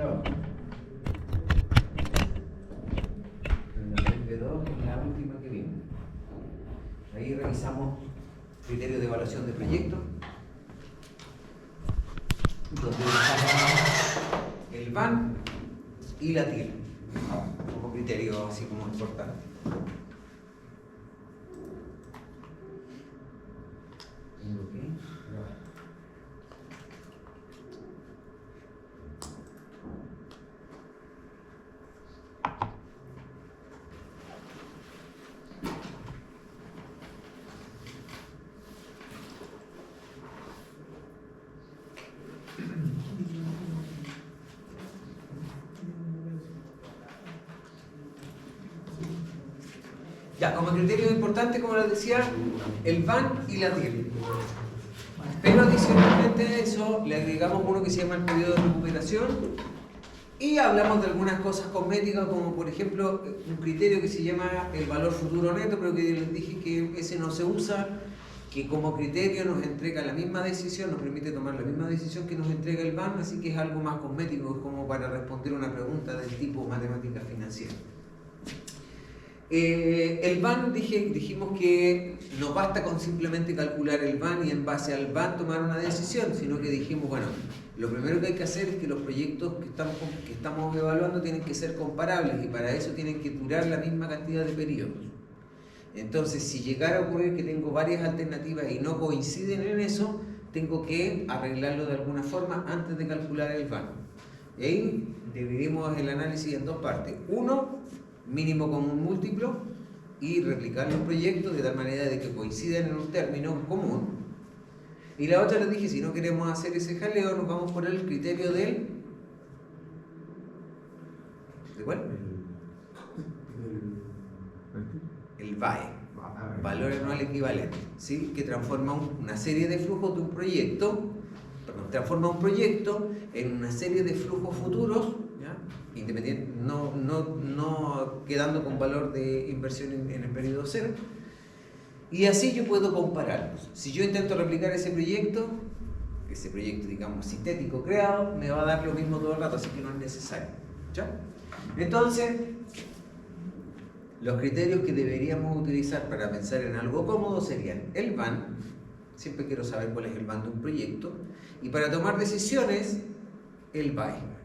abajo. La B2 es la última que vimos. Ahí revisamos criterios de evaluación de proyectos, donde destacamos el VAN y la TIR como criterio así como importante. Ya, como criterio importante, como les decía, el VAN y la TIR. Pero adicionalmente a eso le agregamos uno que se llama el periodo de recuperación y hablamos de algunas cosas cosméticas, como por ejemplo un criterio que se llama el valor futuro neto, pero que les dije que ese no se usa, que como criterio nos entrega la misma decisión, nos permite tomar la misma decisión que nos entrega el VAN, así que es algo más cosmético, es como para responder una pregunta del tipo matemática financiera. El VAN dijimos que no basta con simplemente calcular el VAN y en base al VAN tomar una decisión, sino que dijimos, bueno, lo primero que hay que hacer es que los proyectos que estamos evaluando tienen que ser comparables y para eso tienen que durar la misma cantidad de periodos. Entonces, si llegara a ocurrir que tengo varias alternativas y no coinciden en eso, tengo que arreglarlo de alguna forma antes de calcular el VAN. Y ahí dividimos el análisis en dos partes. Uno, mínimo común múltiplo, y replicar los proyectos de tal manera de que coincidan en un término común. Y la otra les dije, si no queremos hacer ese jaleo, nos vamos por el criterio del... ¿De cuál? El VAE, valor anual equivalente, ¿sí? Que transforma una serie de flujos de un proyecto, transforma un proyecto en una serie de flujos futuros, ¿ya? Independiente, no quedando con valor de inversión en el periodo cero, y así yo puedo compararlos. Si yo intento replicar ese proyecto, digamos sintético creado, me va a dar lo mismo todo el rato, así que no es necesario, ¿ya? Entonces, los criterios que deberíamos utilizar para pensar en algo cómodo serían el VAN, siempre quiero saber cuál es el VAN de un proyecto, y para tomar decisiones, el VAE.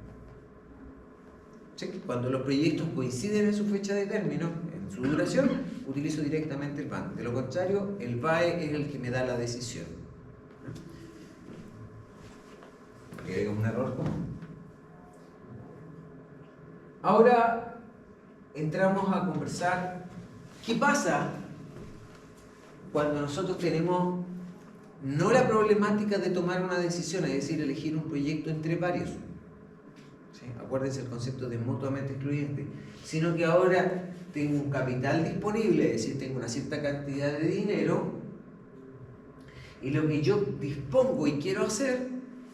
¿Sí? Cuando los proyectos coinciden en su fecha de término, en su duración, utilizo directamente el VAN. De lo contrario, el VAE es el que me da la decisión. Porque hay un error común. Ahora entramos a conversar qué pasa cuando nosotros tenemos no la problemática de tomar una decisión, es decir, elegir un proyecto entre varios. ¿Sí? Acuérdense el concepto de mutuamente excluyente, sino que ahora tengo un capital disponible, es decir, tengo una cierta cantidad de dinero y lo que yo dispongo y quiero hacer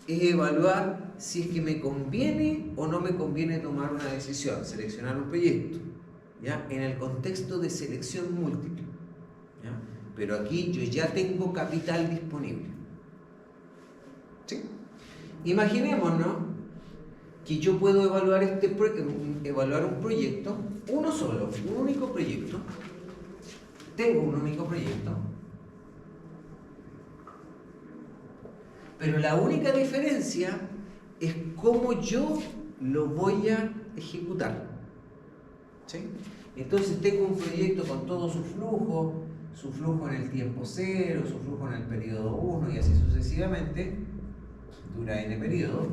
es evaluar si es que me conviene o no me conviene tomar una decisión, seleccionar un proyecto, ¿ya? En el contexto de selección múltiple, ¿ya? Pero aquí yo ya tengo capital disponible. ¿Sí? Imaginémonos que yo puedo evaluar un proyecto, uno solo, un único proyecto. Tengo un único proyecto, pero la única diferencia es cómo yo lo voy a ejecutar. ¿Sí? Entonces tengo un proyecto con todo su flujo en el tiempo cero, su flujo en el periodo 1 y así sucesivamente, dura n periodos,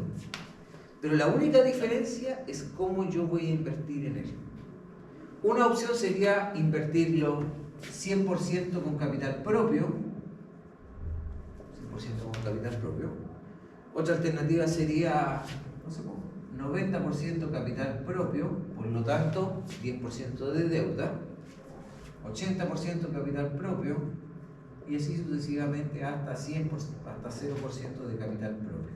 pero la única diferencia es cómo yo voy a invertir en él. Una opción sería invertirlo 100% con capital propio, Otra alternativa sería, no sé, 90% capital propio, por lo tanto 10% de deuda, 80% capital propio y así sucesivamente hasta 100%, hasta 0% de capital propio.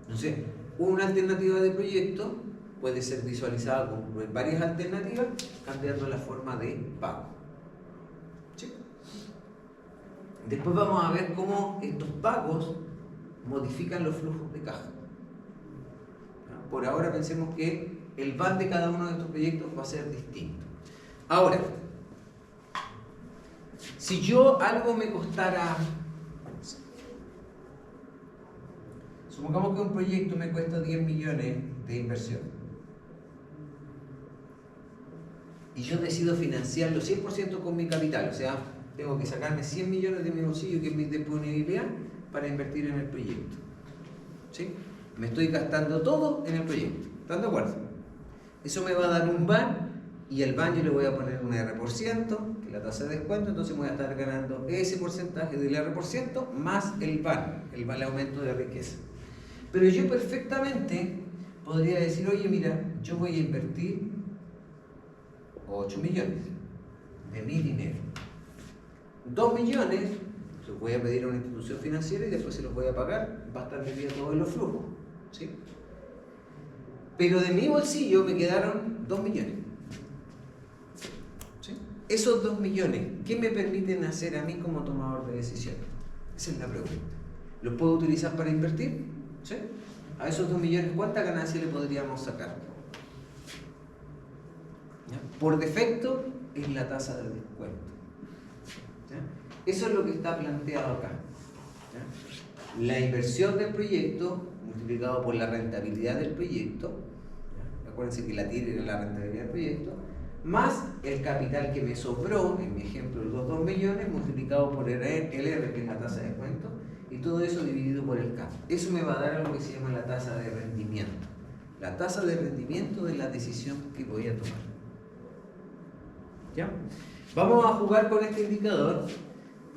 Entonces, una alternativa de proyecto puede ser visualizada con varias alternativas, cambiando la forma de pago. ¿Sí? Después vamos a ver cómo estos pagos modifican los flujos de caja. por ahora pensemos que el VAN de cada uno de estos proyectos va a ser distinto. Ahora, si yo algo me costara, supongamos que un proyecto me cuesta 10 millones de inversión y yo decido financiarlo 100% con mi capital, o sea, tengo que sacarme 100 millones de mi bolsillo, que es mi disponibilidad, para invertir en el proyecto. ¿Sí? Me estoy gastando todo en el proyecto. ¿Están de acuerdo? Eso me va a dar un VAN, y el VAN yo le voy a poner un R%, que es la tasa de descuento, entonces voy a estar ganando ese porcentaje del R% más el VAN, el aumento de riqueza. Pero yo perfectamente podría decir, oye, mira, yo voy a invertir 8 millones de mi dinero. 2 millones los voy a pedir a una institución financiera y después se los voy a pagar, va a estar metido todo en los flujos, ¿sí? Pero de mi bolsillo me quedaron 2 millones. ¿Sí? Esos 2 millones, ¿qué me permiten hacer a mí como tomador de decisiones? Esa es la pregunta. ¿Los puedo utilizar para invertir? ¿Sí? A esos 2 millones, ¿cuánta ganancia le podríamos sacar? ¿Ya? Por defecto, es la tasa de descuento. ¿Ya? Eso es lo que está planteado acá. ¿Ya? La inversión del proyecto multiplicado por la rentabilidad del proyecto, ¿ya? Acuérdense que la TIR era la rentabilidad del proyecto, más el capital que me sobró, en mi ejemplo los 2 millones, multiplicado por el R, que es la tasa de descuento, y todo eso dividido por el K. Eso me va a dar lo que se llama la tasa de rendimiento. La tasa de rendimiento de la decisión que voy a tomar. ¿Ya? Vamos a jugar con este indicador.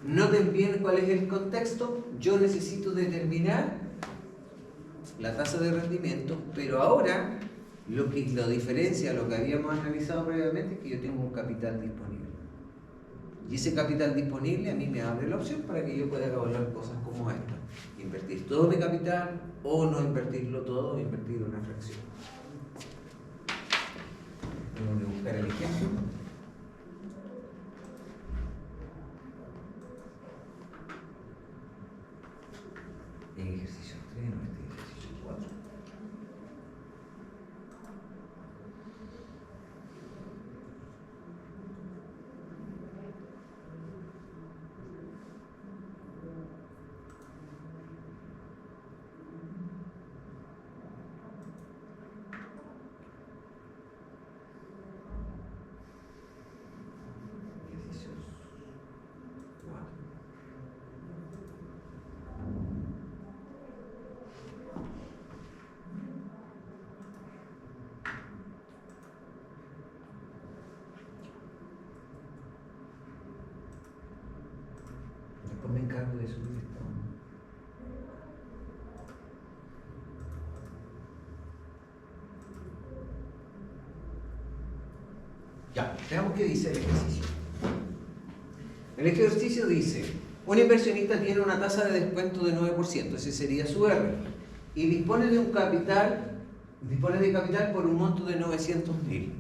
Noten bien cuál es el contexto. Yo necesito determinar la tasa de rendimiento, pero ahora lo que lo diferencia a lo que habíamos analizado previamente es que yo tengo un capital disponible. Y ese capital disponible a mí me abre la opción para que yo pueda evaluar cosas como esta. Invertir todo mi capital o no invertirlo todo, invertir una fracción. Tengo que buscar el ejemplo. En ejercicio 3, no, este ejercicio 4. Me encargo de subir esto. Ya, veamos qué dice el ejercicio. El ejercicio dice, un inversionista tiene una tasa de descuento de 9%, ese sería su R, y dispone de capital por un monto de 900.000.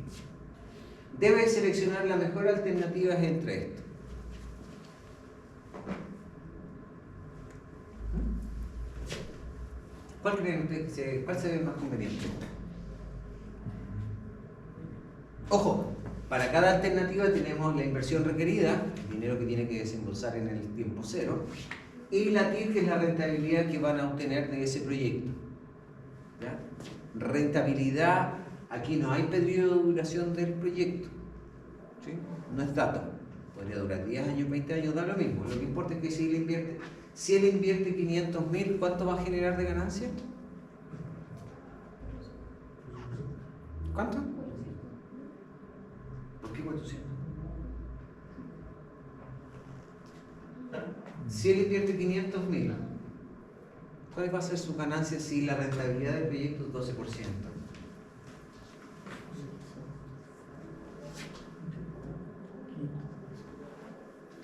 Debe seleccionar la mejor alternativa entre esto. ¿Cuál creen ustedes? ¿Cuál se ve más conveniente? Ojo, para cada alternativa tenemos la inversión requerida, el dinero que tiene que desembolsar en el tiempo cero, y la TIR, que es la rentabilidad que van a obtener de ese proyecto. ¿Ya? Rentabilidad, aquí no hay periodo de duración del proyecto, ¿sí? No es dato, podría durar 10 años, 20 años, da lo mismo. Lo que importa es que si él invierte 500.000, ¿cuánto va a generar de ganancia? ¿Cuánto? ¿Por qué 400? Si él invierte 500.000, ¿cuál va a ser su ganancia si la rentabilidad del proyecto es 12%?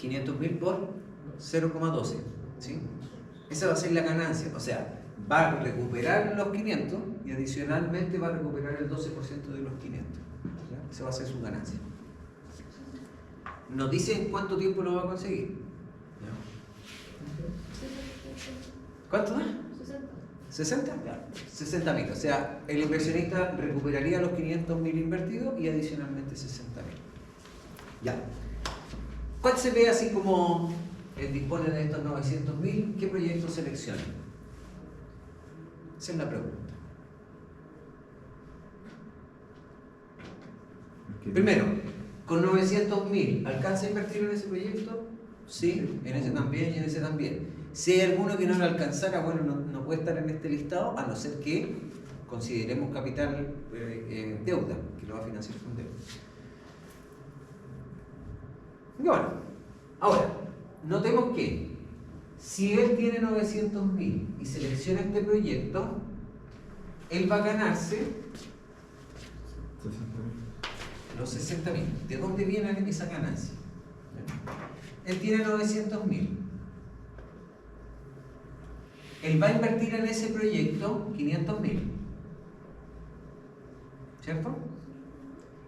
500.000 por 0,12, ¿sí? Esa va a ser la ganancia, o sea, va a recuperar los 500 y adicionalmente va a recuperar el 12% de los 500. ¿Ya? Esa va a ser su ganancia. Nos dicen cuánto tiempo lo va a conseguir. ¿Ya? ¿Cuánto da? ¿60? Ya, 60.000. O sea, el inversionista recuperaría los 500.000 invertidos y adicionalmente 60.000. Ya. ¿Cuál se ve así como dispone de estos 900.000? ¿Qué proyecto selecciona? Esa es la pregunta. Primero, con 900.000, ¿alcanza a invertir en ese proyecto? Sí, en ese también y en ese también. Si hay alguno que no lo alcanzara, bueno, no puede estar en este listado, a no ser que consideremos capital deuda, que lo va a financiar con deuda. Y bueno, ahora, notemos que si él tiene 900.000 y selecciona este proyecto, él va a ganarse 60.000. los 60.000. ¿De dónde viene esa ganancia? Él tiene 900.000. Él va a invertir en ese proyecto 500.000. ¿Cierto?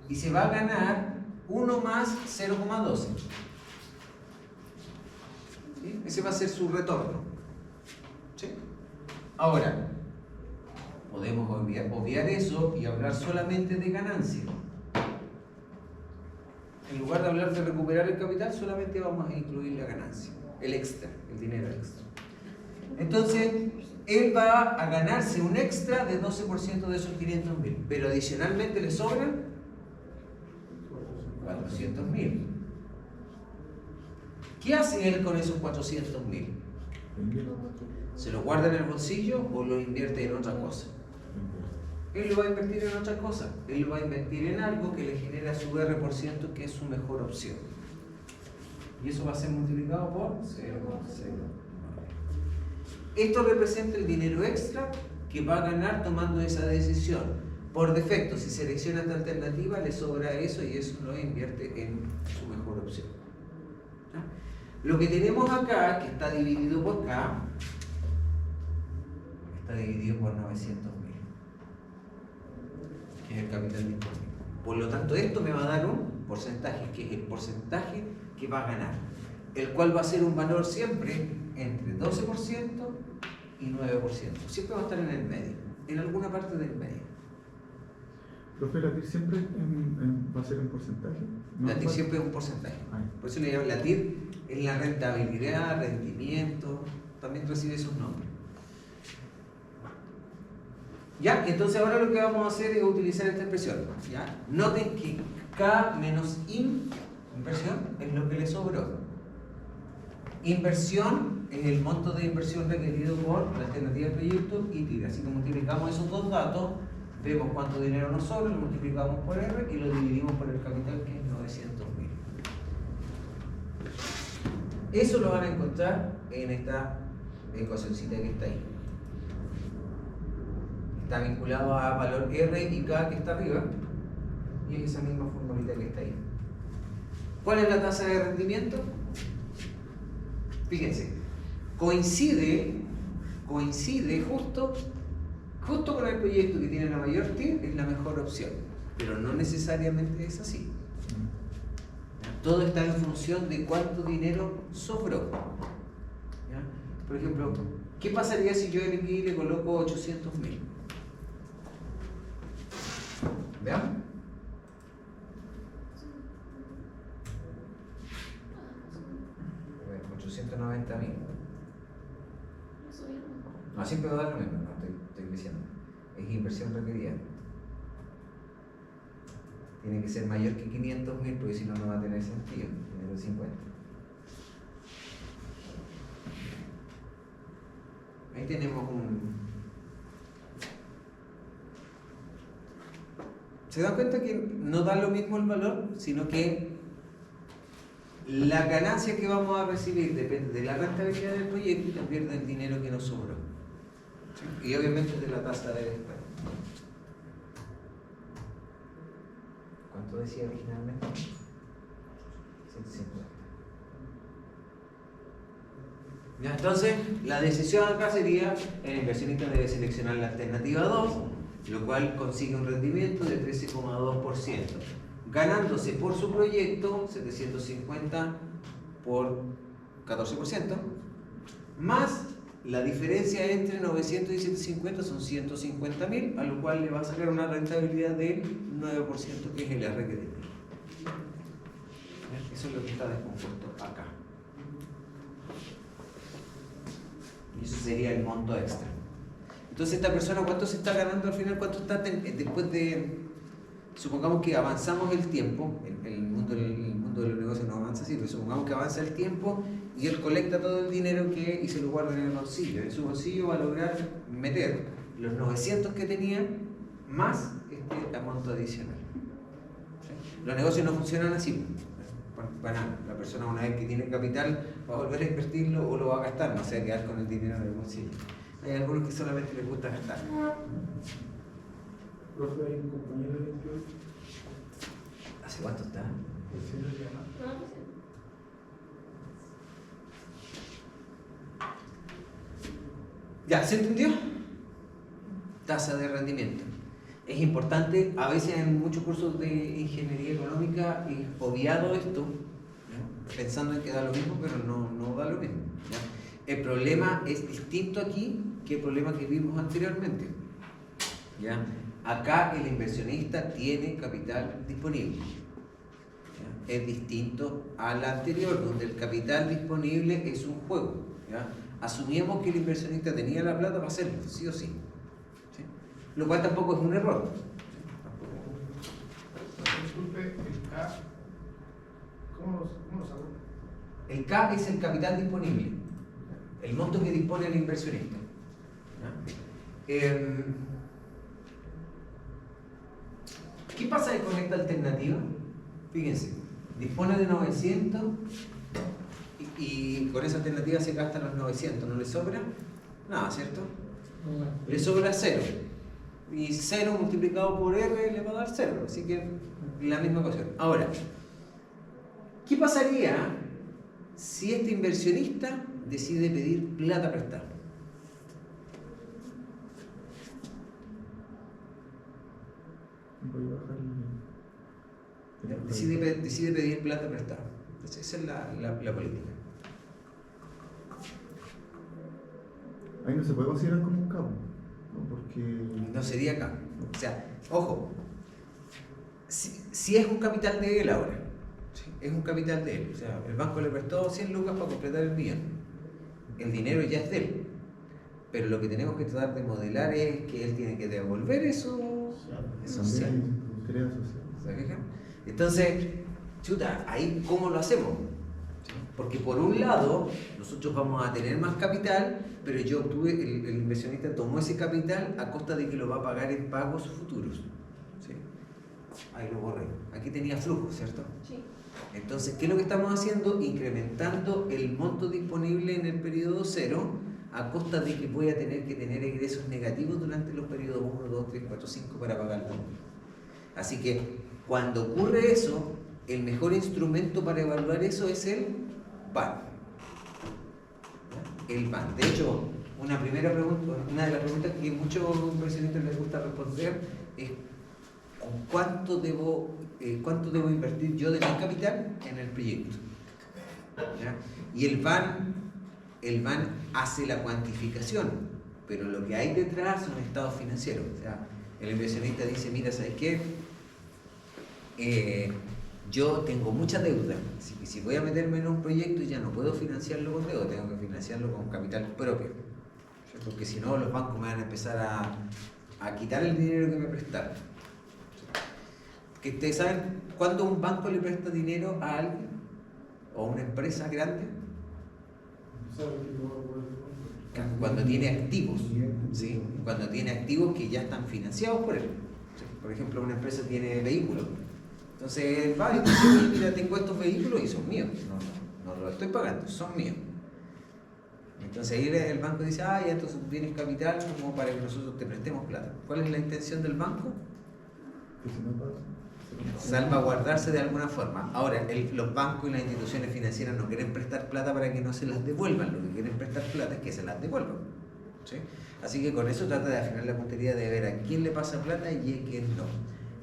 Y se va a ganar 1 más 0,12. ¿Sí? Ese va a ser su retorno. ¿Sí? Ahora, podemos obviar eso y hablar solamente de ganancia. En lugar de hablar de recuperar el capital, solamente vamos a incluir la ganancia, el extra, el dinero extra. Entonces, él va a ganarse un extra de 12% de esos 500.000, pero adicionalmente le sobran 400.000. ¿Qué hace él con esos 400.000? ¿Se lo guarda en el bolsillo o lo invierte en otra cosa? Él lo va a invertir en otra cosa. Él lo va a invertir en algo que le genera su R%, que es su mejor opción. Y eso va a ser multiplicado por 0,09. Esto representa el dinero extra que va a ganar tomando esa decisión. Por defecto, si selecciona esta alternativa, le sobra eso y eso lo invierte en su mejor opción. ¿Ya? Lo que tenemos acá, que está dividido por acá, está dividido por 900.000, que es el capital disponible. Por lo tanto, esto me va a dar un porcentaje, que es el porcentaje que va a ganar, el cual va a ser un valor siempre entre 12% y 9%. Siempre va a estar en el medio, en alguna parte del medio. Profe, ¿la TIR siempre va a ser en porcentaje? ¿No? La TIR siempre es un porcentaje. Por eso le llaman la TIR, es la rentabilidad, rendimiento, también recibe esos nombres. ¿Ya? Entonces ahora lo que vamos a hacer es utilizar esta expresión. ¿Ya? Noten que K menos inversión es lo que le sobró. Inversión es el monto de inversión requerido por la alternativa de proyecto y TIR. Así que multiplicamos esos dos datos, vemos cuánto dinero nos sobra, lo multiplicamos por R y lo dividimos por el capital, que es 900.000. Eso lo van a encontrar en esta ecuacióncita que está ahí. Está vinculado a valor R y K que está arriba, y es esa misma formulita que está ahí. ¿Cuál es la tasa de rendimiento? Fíjense, coincide justo con el proyecto que tiene la mayor TIR, es la mejor opción, pero no necesariamente es así. Todo está en función de cuánto dinero sobró. ¿Ya? Por ejemplo, ¿qué pasaría si yo aquí le coloco 800.000? ¿Vean? Bueno, 890.000. No, siempre va a dar lo mismo, no estoy diciendo. Es inversión requerida. Tiene que ser mayor que 500.000, porque si no, no va a tener sentido. Tiene que 50. Ahí tenemos un... ¿Se dan cuenta que no da lo mismo el valor, sino que la ganancia que vamos a recibir depende de la rentabilidad del proyecto y también del dinero que nos sobró? ¿Sí? Y obviamente de la tasa de descuento. ¿Cuánto decía originalmente? 150. Ya, entonces, la decisión acá sería: el inversionista debe seleccionar la alternativa 2, lo cual consigue un rendimiento de 13,2%, ganándose por su proyecto 750 por 14%, más La diferencia entre 900 y 750 son 150.000, a lo cual le va a sacar una rentabilidad del 9%, que es el R que tiene. Eso es lo que está descompuesto acá. Y eso sería el monto extra. Entonces, esta persona, ¿cuánto se está ganando al final? ¿Cuánto está después de... Supongamos que avanzamos el tiempo, el mundo de los negocios no avanza así, pero supongamos que avanza el tiempo y él colecta todo el dinero y se lo guarda en el bolsillo. En su bolsillo va a lograr meter los 900 que tenía más este monto adicional. ¿Sí? Los negocios no funcionan así. Para nada. La persona, una vez que tiene capital, va a volver a invertirlo o lo va a gastar, no se va a quedar con el dinero en el bolsillo. Hay algunos que solamente les gusta gastar. Profe, hay un compañero de 28. ¿Hace cuánto está? ¿Ya se entendió? Tasa de rendimiento. Es importante, a veces en muchos cursos de ingeniería económica es obviado esto, ¿ya? Pensando en que da lo mismo, pero no da lo mismo, ¿ya? El problema es distinto aquí que el problema que vimos anteriormente, ¿ya? Acá el inversionista tiene capital disponible, ¿ya? Es distinto al anterior, donde el capital disponible es un juego, ¿ya? Asumimos que el inversionista tenía la plata para hacerlo, sí o sí, ¿sí? Lo cual tampoco es un error. Disculpe, el K, ¿cómo lo saco? El K es el capital disponible, el monto que dispone el inversionista, ¿ya? ¿Qué pasa con esta alternativa? Fíjense, dispone de 900 y con esa alternativa se gastan los 900, ¿no le sobra? Nada, ¿cierto? Le sobra 0. Y 0 multiplicado por R le va a dar 0, así que la misma ecuación. Ahora, ¿qué pasaría si este inversionista decide pedir plata prestada? Voy a bajar Decide pedir plata prestada. Entonces, esa es la política. Ahí no se puede considerar como un cabo, ¿no? Porque... No sería acá. O sea, ojo, si es un capital de él ahora, ¿sí? Es un capital de él. O sea, el banco le prestó 100 lucas para completar el millón. El dinero ya es de él. Pero lo que tenemos que tratar de modelar es que él tiene que devolver eso. Eso sí. ¿Se fijan? Entonces, chuta, ahí ¿cómo lo hacemos? Porque por un lado, nosotros vamos a tener más capital, pero yo obtuve, el inversionista tomó ese capital a costa de que lo va a pagar en pagos futuros. ¿Sí? Ahí lo borré. Aquí tenía flujo, ¿cierto? Sí. Entonces, ¿qué es lo que estamos haciendo? Incrementando el monto disponible en el periodo 0 a costa de que voy a tener que tener ingresos negativos durante los periodos 1, 2, 3, 4, 5 para pagar el monto. Así que, cuando ocurre eso, el mejor instrumento para evaluar eso es el PAN. El PAN. De hecho, una de las preguntas que muchos inversionistas les gusta responder es ¿cuánto debo invertir yo de mi capital en el proyecto? ¿Ya? Y el BAN hace la cuantificación, pero lo que hay detrás son estados financieros. O sea, el inversionista dice, mira, ¿sabes qué? Yo tengo mucha deuda, así que si voy a meterme en un proyecto ya no puedo financiarlo con deuda, tengo que financiarlo con capital propio, ¿cierto? Porque si no los bancos me van a empezar a quitar el dinero que me prestaron. Que ustedes saben, ¿cuándo un banco le presta dinero a alguien o a una empresa grande? Cuando tiene activos, ¿sí? Cuando tiene activos que ya están financiados por él. Por ejemplo, una empresa tiene vehículos. Entonces él va y dice, mira, tengo estos vehículos y son míos. No los estoy pagando, son míos. Entonces ahí el banco dice, ya entonces tú tienes capital como para que nosotros te prestemos plata. ¿Cuál es la intención del banco? Salvaguardarse de alguna forma. Ahora, los bancos y las instituciones financieras no quieren prestar plata para que no se las devuelvan. Lo que quieren prestar plata es que se las devuelvan. ¿Sí? Así que con eso trata de afinar la puntería de ver a quién le pasa plata y a quién no.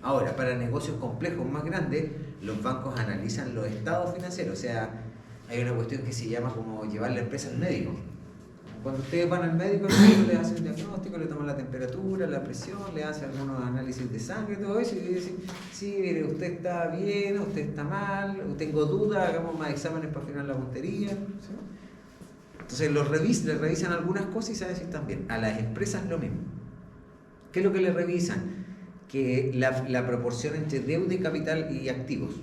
Ahora, para negocios complejos más grandes, los bancos analizan los estados financieros. O sea, hay una cuestión que se llama como llevar la empresa al médico. Cuando ustedes van al médico, el médico les hace un diagnóstico, le toman la temperatura, la presión, le hace algunos análisis de sangre, todo eso, y le dicen, sí, mire, usted está bien, usted está mal, tengo dudas, hagamos más exámenes para afinar la puntería. ¿Sí? Entonces les revisan algunas cosas y saben si están bien. A las empresas lo mismo. ¿Qué es lo que les revisan? Que la proporción entre deuda y capital y activos.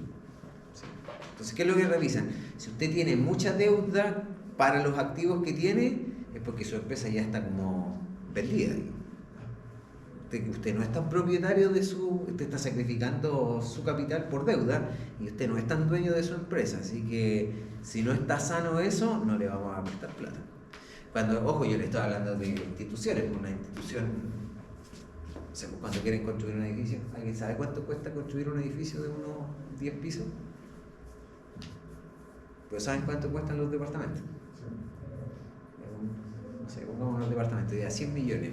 ¿Sí? Entonces, ¿qué es lo que revisan? Si usted tiene mucha deuda para los activos que tiene, es porque su empresa ya está como vendida. Usted no es tan propietario usted está sacrificando su capital por deuda y usted no es tan dueño de su empresa, así que si no está sano eso, no le vamos a prestar plata. Ojo, yo le estoy hablando de instituciones, una institución, o sea, cuando quieren construir un edificio, ¿alguien sabe cuánto cuesta construir un edificio de unos 10 pisos? Pero ¿saben cuánto cuestan los departamentos? No sé, pongamos unos departamentos de a 100 millones.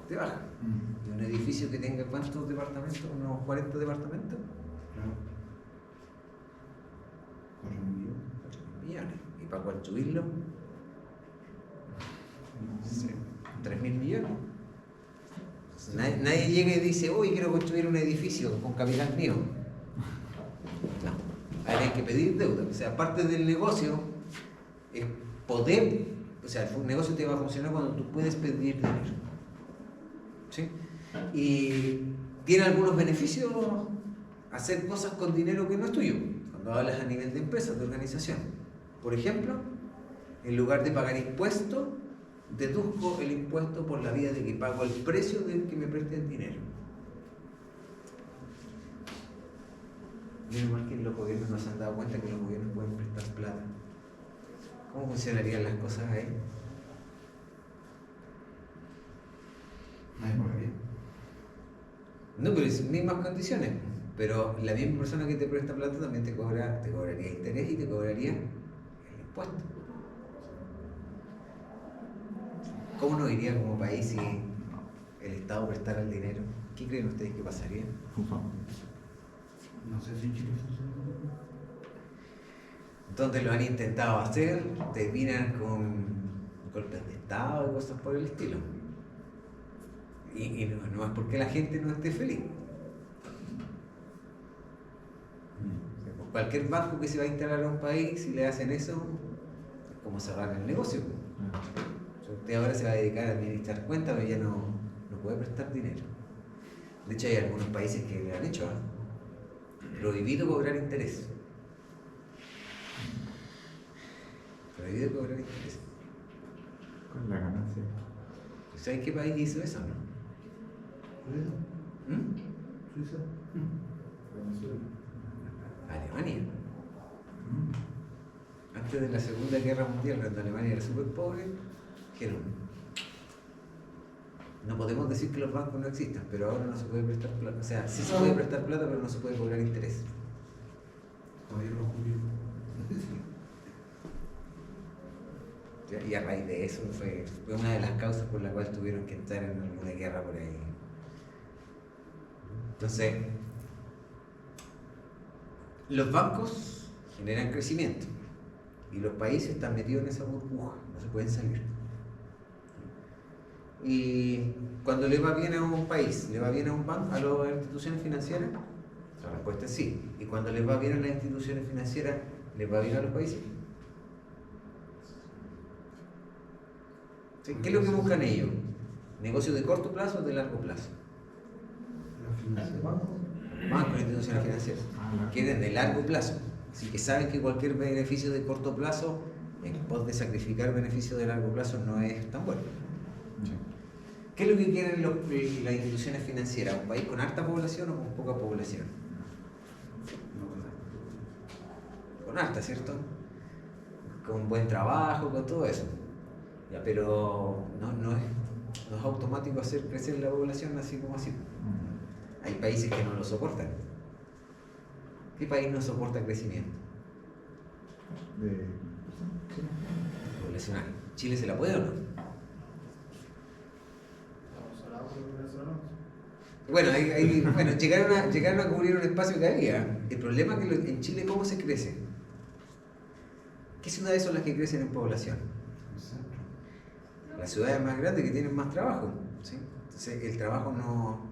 Te baja. De un edificio que tenga ¿cuántos departamentos? ¿Unos 40 departamentos? Claro. 4 millones. 4 millones. ¿Y para construirlo? Sí. 3.000 millones. Nadie llega y dice, hoy quiero construir un edificio con capital mío. No. Hay que pedir deuda. O sea, parte del negocio es poder, o sea, el negocio te va a funcionar cuando tú puedes pedir dinero. ¿Sí? Y tiene algunos beneficios hacer cosas con dinero que no es tuyo, cuando hablas a nivel de empresa, de organización. Por ejemplo, en lugar de pagar impuestos, deduzco el impuesto por la vía de que pago el precio del que me preste el dinero. Menos mal que los gobiernos no se han dado cuenta que los gobiernos pueden prestar plata. ¿Cómo funcionarían las cosas ahí? Nadie pagaría. No, pero es mismas condiciones. Pero la misma persona que te presta plata también te cobraría interés y te cobraría el impuesto. ¿Cómo nos iría como país si el Estado prestara el dinero? ¿Qué creen ustedes que pasaría? No sé si en Chile funciona. Entonces lo han intentado hacer, terminan con golpes de Estado y cosas por el estilo. Y no es porque la gente no esté feliz. Cualquier banco que se va a instalar a un país, si le hacen eso, es como cerrar el negocio. Usted ahora se va a dedicar a administrar cuentas, pero ya no puede prestar dinero. De hecho, hay algunos países que le han hecho, prohibido cobrar interés. Prohibido cobrar interés. Con la ganancia. ¿Sabes qué país hizo eso, no? ¿Suiza? ¿Mm? ¿Suiza? Venezuela. Alemania. Antes de la Segunda Guerra Mundial, cuando Alemania era súper pobre, dijeron, no podemos decir que los bancos no existan, pero ahora no se puede prestar plata. O sea, sí se puede prestar plata, pero no se puede cobrar interés. Todavía los judíos. Y a raíz de eso fue una de las causas por la cual tuvieron que entrar en alguna guerra por ahí. Entonces, los bancos generan crecimiento y los países están metidos en esa burbuja, no se pueden salir. Y cuando le va bien a un país, le va bien a un banco, a las instituciones financieras, la respuesta es sí. Y cuando les va bien a las instituciones financieras, ¿les va bien a los países? ¿Sí? ¿Qué es lo que buscan ellos? ¿Negocio de corto plazo o de largo plazo? Bancos, instituciones financieras. Quieren de largo plazo. Así que saben que cualquier beneficio de corto plazo, en pos de sacrificar beneficio de largo plazo, no es tan bueno. ¿Qué es lo que quieren las instituciones financieras? ¿Un país con alta población o con poca población? Con alta, ¿cierto? Con buen trabajo, con todo eso. Ya, pero no es automático hacer crecer la población así como así. Hay países que no lo soportan. ¿Qué país no soporta crecimiento poblacional? ¿Chile se la puede o no? Bueno, llegaron a cubrir un espacio que había. El problema es que en Chile, ¿cómo se crece? ¿Qué ciudades son las que crecen en población? las ciudades más grandes que tienen más trabajo, ¿sí? Entonces el trabajo no...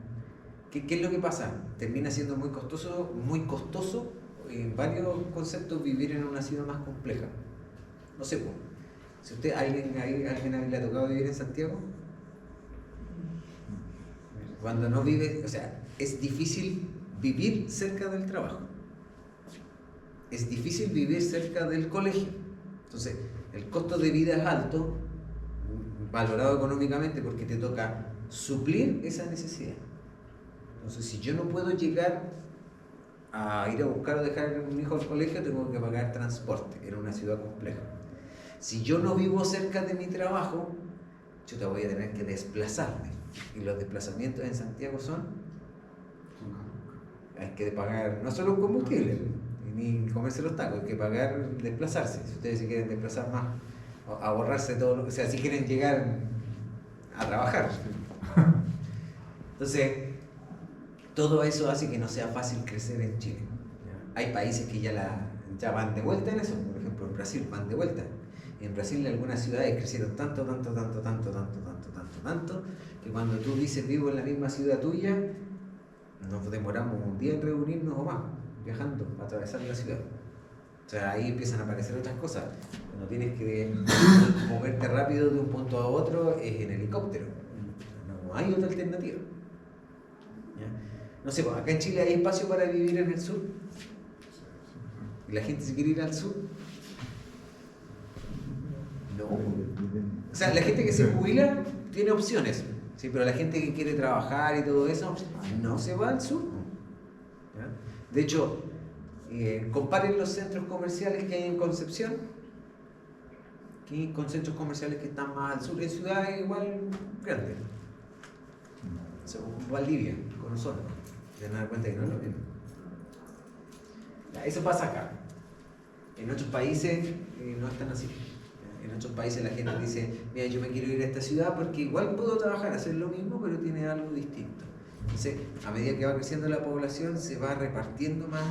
¿Qué es lo que pasa? Termina siendo muy costoso en varios conceptos vivir en una ciudad más compleja. No sé, pues, si usted, ¿alguien le ha tocado vivir en Santiago? Cuando no vive, o sea, es difícil vivir cerca del trabajo. Es difícil vivir cerca del colegio. Entonces, el costo de vida es alto, valorado económicamente porque te toca suplir esa necesidad. Entonces, si yo no puedo llegar a ir a buscar o dejar a un hijo al colegio, tengo que pagar transporte en una ciudad compleja. Si yo no vivo cerca de mi trabajo, yo te voy a tener que desplazarme. Y los desplazamientos en Santiago hay que pagar no solo un combustible, ni comerse los tacos, hay que pagar desplazarse. Si ustedes se quieren desplazar más, ahorrarse todo, o sea, si quieren llegar a trabajar. Entonces, todo eso hace que no sea fácil crecer en Chile. Hay países que ya van de vuelta en eso, por ejemplo en Brasil van de vuelta. En Brasil algunas ciudades crecieron tanto, que cuando tú dices vivo en la misma ciudad tuya, nos demoramos un día en reunirnos o más, viajando, atravesar la ciudad. O sea, ahí empiezan a aparecer otras cosas. Cuando tienes que moverte rápido de un punto a otro es en helicóptero. No hay otra alternativa. ¿Ya? No sé, acá en Chile hay espacio para vivir en el sur. ¿Y la gente se quiere ir al sur? No. O sea, la gente que se jubila tiene opciones, ¿sí? Pero la gente que quiere trabajar y todo eso no se va al sur. ¿Ya? De hecho, comparen los centros comerciales que hay en Concepción con centros comerciales que están más al sur, en ciudades igual grandes. O sea, Valdivia, con nosotros. Se dan cuenta que no es lo mismo. Ya, eso pasa acá. En otros países no están así. En otros países la gente dice, mira, yo me quiero ir a esta ciudad porque igual puedo trabajar, hacer lo mismo, pero tiene algo distinto. Entonces, a medida que va creciendo la población, se va repartiendo más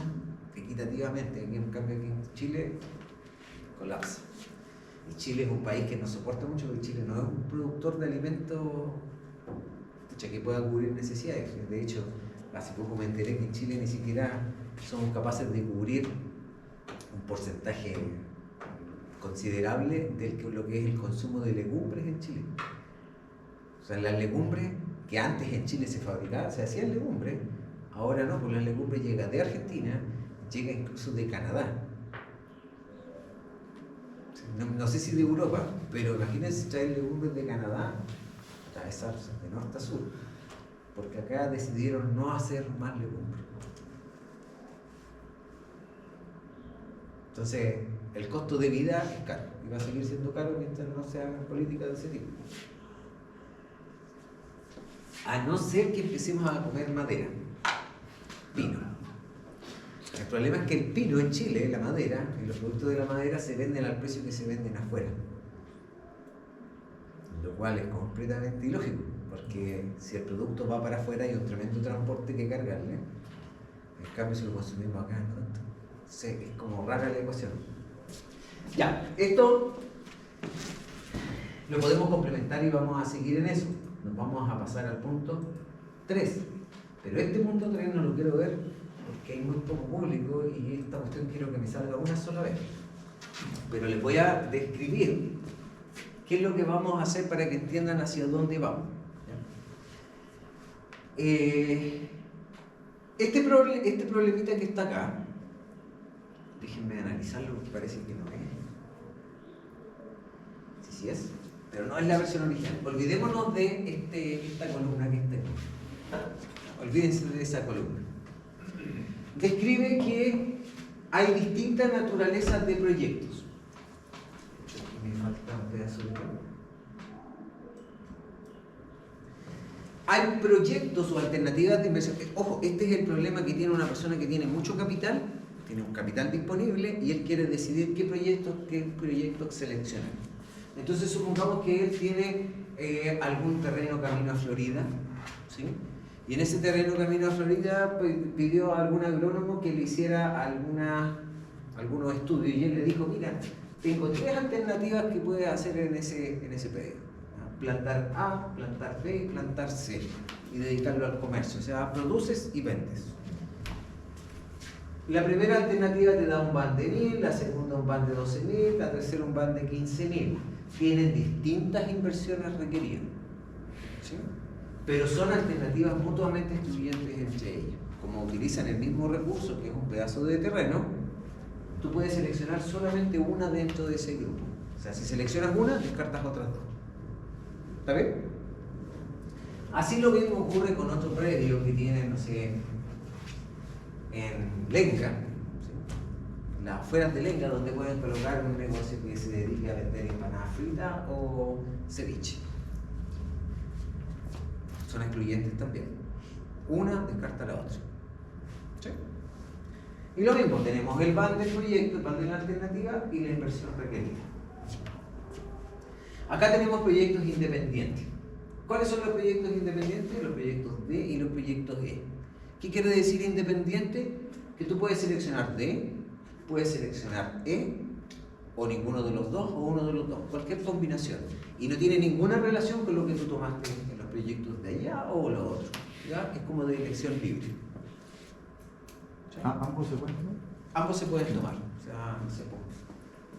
equitativamente. En cambio, aquí en Chile colapsa. Y Chile es un país que no soporta mucho, porque Chile no es un productor de alimentos que pueda cubrir necesidades. De hecho, hace poco me enteré que en Chile ni siquiera somos capaces de cubrir un porcentaje considerable de lo que es el consumo de legumbres en Chile. O sea, las legumbres que antes en Chile se fabricaban, se hacían legumbres, ahora no, porque la legumbre llega de Argentina, llega incluso de Canadá. No sé si de Europa, pero imagínense traer legumbres de Canadá, atravesarse de norte a sur, porque acá decidieron no hacer más legumbres. Entonces, el costo de vida es caro y va a seguir siendo caro mientras no se hagan políticas de ese tipo. A no ser que empecemos a comer madera, pino. El problema es que el pino en Chile, la madera y los productos de la madera se venden al precio que se venden afuera. Lo cual es completamente ilógico, porque si el producto va para afuera hay un tremendo transporte que cargarle. En cambio, si lo consumimos acá, no tanto. Es como rara la ecuación. Ya, esto lo podemos complementar y vamos a seguir en eso. Nos vamos a pasar al punto 3. Pero este punto 3 no lo quiero ver porque hay muy poco público y esta cuestión quiero que me salga una sola vez. Pero les voy a describir qué es lo que vamos a hacer para que entiendan hacia dónde vamos. Este problemita que está acá, déjenme analizarlo porque parece que no es. Sí es, pero no es la versión original. Olvidémonos de esta columna que está aquí. Olvídense de esa columna. Describe que hay distintas naturalezas de proyectos. Me falta un pedazo de columna. Hay proyectos o alternativas de inversión. Ojo, este es el problema que tiene una persona que tiene mucho capital, tiene un capital disponible y él quiere decidir qué proyectos seleccionar. Entonces supongamos que él tiene algún terreno camino a Florida, ¿sí? Y en ese terreno camino a Florida pidió a algún agrónomo que le hiciera algunos estudios y él le dijo, mira, tengo 3 alternativas que puedes hacer en ese predio. plantar A, plantar B y plantar C y dedicarlo al comercio, o sea, produces y vendes. La primera alternativa te da un ban de 1000, la segunda un ban de 12.000, la tercera un ban de 15.000. Tienen distintas inversiones requeridas, ¿sí? Pero son alternativas mutuamente excluyentes entre ellas. Como utilizan el mismo recurso, que es un pedazo de terreno, tú puedes seleccionar solamente una dentro de ese grupo. O sea, si seleccionas una, descartas otras dos. ¿Está bien? Así lo mismo ocurre con otro predio que tiene, no sé, en Lenca, ¿sí? Las afueras de Lenca, donde pueden colocar un negocio que se dedique a vender empanadas fritas o ceviche. Son excluyentes también. Una descarta la otra. ¿Sí? Y lo mismo, tenemos el ban del proyecto, el ban de la alternativa y la inversión requerida. Acá tenemos proyectos independientes. ¿Cuáles son los proyectos independientes? Los proyectos D y los proyectos E. ¿Qué quiere decir independiente? Que tú puedes seleccionar D, puedes seleccionar E, o ninguno de los dos, o uno de los dos, cualquier combinación. Y no tiene ninguna relación con lo que tú tomaste en los proyectos de allá o lo otro. ¿Ya? Es como de elección libre. ¿Sí? ¿Ambos se pueden tomar? Ambos se pueden tomar. O sea, no sé,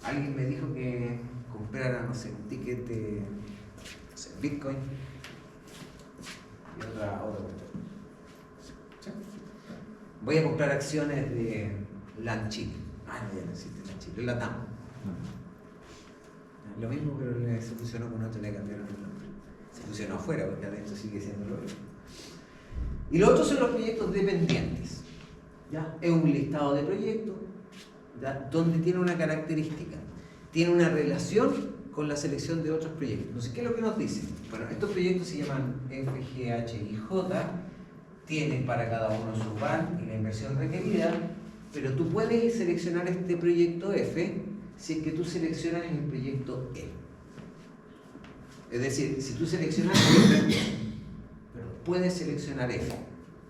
alguien me dijo que comprara, no sé, un ticket de, no sé, Bitcoin y otra cuestión. ¿Sí? Voy a comprar acciones de LAN Chile. Ah, no, ya no existe LAN Chile, es la TAM. Lo mismo, pero se fusionó con otro y le cambiaron el nombre. Se fusionó afuera, porque adentro sigue siendo lo mismo. Y los otros son los proyectos dependientes. ¿Ya? Es un listado de proyectos, ¿ya? Donde tiene una característica, tiene una relación con la selección de otros proyectos. Entonces, ¿qué es lo que nos dice? Bueno, estos proyectos se llaman F, G, H y J, tienen para cada uno su ban y la inversión requerida, pero tú puedes seleccionar este proyecto F si es que tú seleccionas el proyecto E. Es decir, si tú seleccionas F, puedes seleccionar F.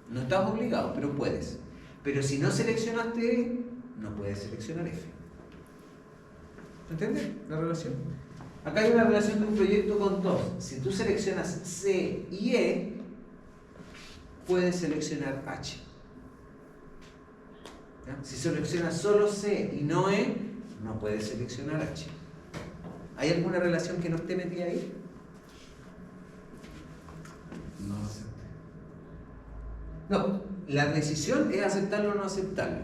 No estás obligado, pero puedes. Pero si no seleccionaste E, no puedes seleccionar F. ¿Entiendes la relación? Acá hay una relación de un proyecto con dos. Si tú seleccionas C y E, puedes seleccionar H. ¿Ya? Si seleccionas solo C y no E, no puedes seleccionar H. ¿Hay alguna relación que no esté metida ahí? No acepte. No, la decisión es aceptarlo o no aceptarlo.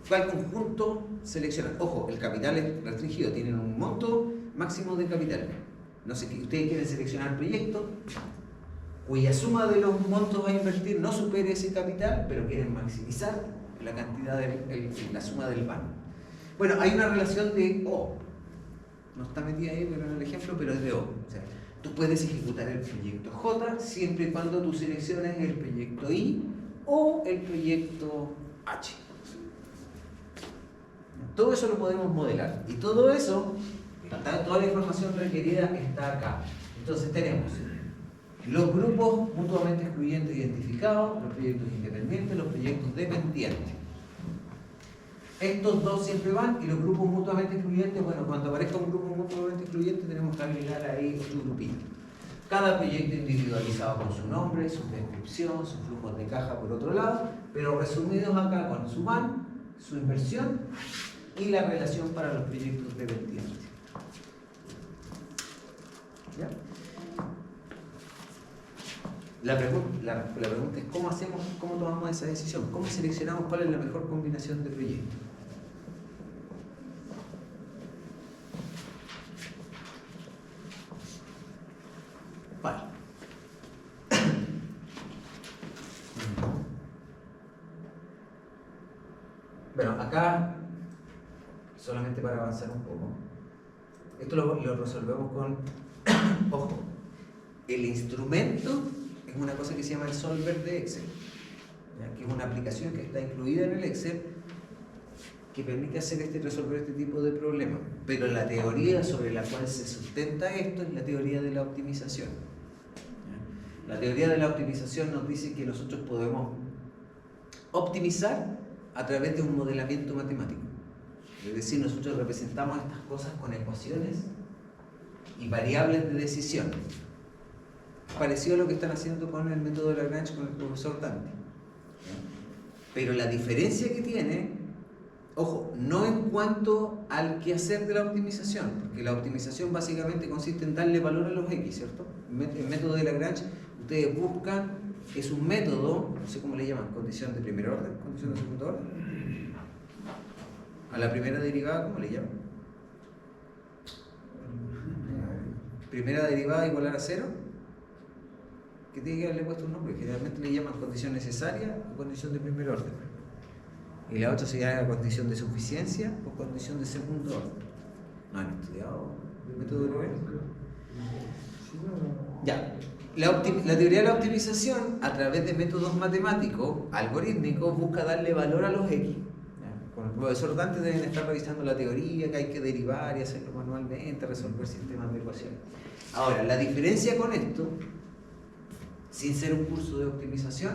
¿Cuál conjunto selecciona? Ojo, el capital es restringido, tienen un monto máximo de capital. No sé, ustedes quieren seleccionar proyectos cuya suma de los montos a invertir no supere ese capital, pero quieren maximizar la cantidad de la suma del ban. Bueno, hay una relación de O. No está metida ahí pero en el ejemplo, pero es de O. O sea, tú puedes ejecutar el proyecto J siempre y cuando tú selecciones el proyecto I o el proyecto H. Todo eso lo podemos modelar. Y todo eso, toda la información requerida está acá. Entonces tenemos los grupos mutuamente excluyentes identificados, los proyectos independientes, los proyectos dependientes. Estos dos siempre van y los grupos mutuamente excluyentes, bueno, cuando aparezca un grupo mutuamente excluyente tenemos que agregar ahí otro grupito. Cada proyecto individualizado con su nombre, su descripción, sus flujos de caja por otro lado, pero resumidos acá con su ban, su inversión y la relación para los proyectos dependientes. ¿Ya? La pregunta es cómo tomamos esa decisión, cómo seleccionamos cuál es la mejor combinación de proyectos. Vale. Bueno, acá, solamente para avanzar un poco, esto lo resolvemos con, ojo, el instrumento es una cosa que se llama el solver de Excel, ¿ya? Que es una aplicación que está incluida en el Excel que permite resolver este tipo de problemas. Pero la teoría sobre la cual se sustenta esto es la teoría de la optimización. ¿Ya? La teoría de la optimización nos dice que nosotros podemos optimizar a través de un modelamiento matemático. Es decir, nosotros representamos estas cosas con ecuaciones y variables de decisión. Parecido a lo que están haciendo con el método de Lagrange con el profesor Dante. Pero la diferencia que tiene, ojo, no en cuanto al quehacer de la optimización, porque la optimización básicamente consiste en darle valor a los X, ¿cierto? El método de Lagrange, ustedes buscan, es un método, no sé cómo le llaman, condición de primer orden, condición de segundo orden. A la primera derivada, ¿cómo le llaman? Primera derivada igual a 0. Que tiene que haberle puesto un nombre, generalmente le llaman condición necesaria o condición de primer orden. Y la otra se llama condición de suficiencia o condición de segundo orden. ¿No han estudiado el método de Lagrange? Ya. La teoría de la optimización, a través de métodos matemáticos, algorítmicos, busca darle valor a los X. Con el profesor Dante deben estar revisando la teoría, que hay que derivar y hacerlo manualmente, resolver sistemas de ecuaciones. Ahora, la diferencia con esto, sin ser un curso de optimización,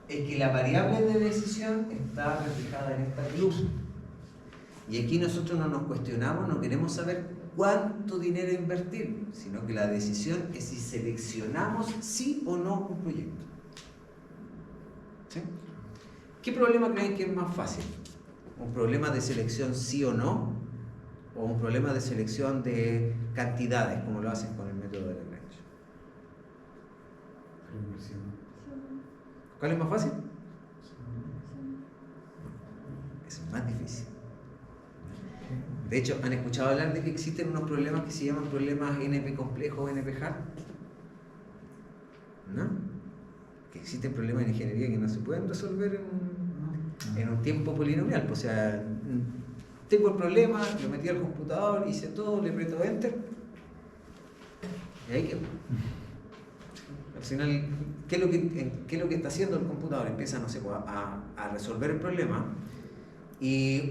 es que la variable de decisión está reflejada en esta cruz. Y aquí nosotros no nos cuestionamos, no queremos saber cuánto dinero invertir, sino que la decisión es si seleccionamos sí o no un proyecto. ¿Sí? ¿Qué problema creen que es más fácil? ¿Un problema de selección sí o no? ¿O un problema de selección de cantidades, como lo hacen con el método de Lagrange? ¿Cuál es más fácil? Es más difícil. De hecho, ¿han escuchado hablar de que existen unos problemas que se llaman problemas NP complejo o NP hard? ¿No? Que existen problemas en ingeniería que no se pueden resolver en un tiempo polinomial. O sea, tengo el problema, lo metí al computador, hice todo, le aprieto Enter y ahí quedó. Al final, ¿qué es lo que está haciendo el computador? Empieza, no sé, a resolver el problema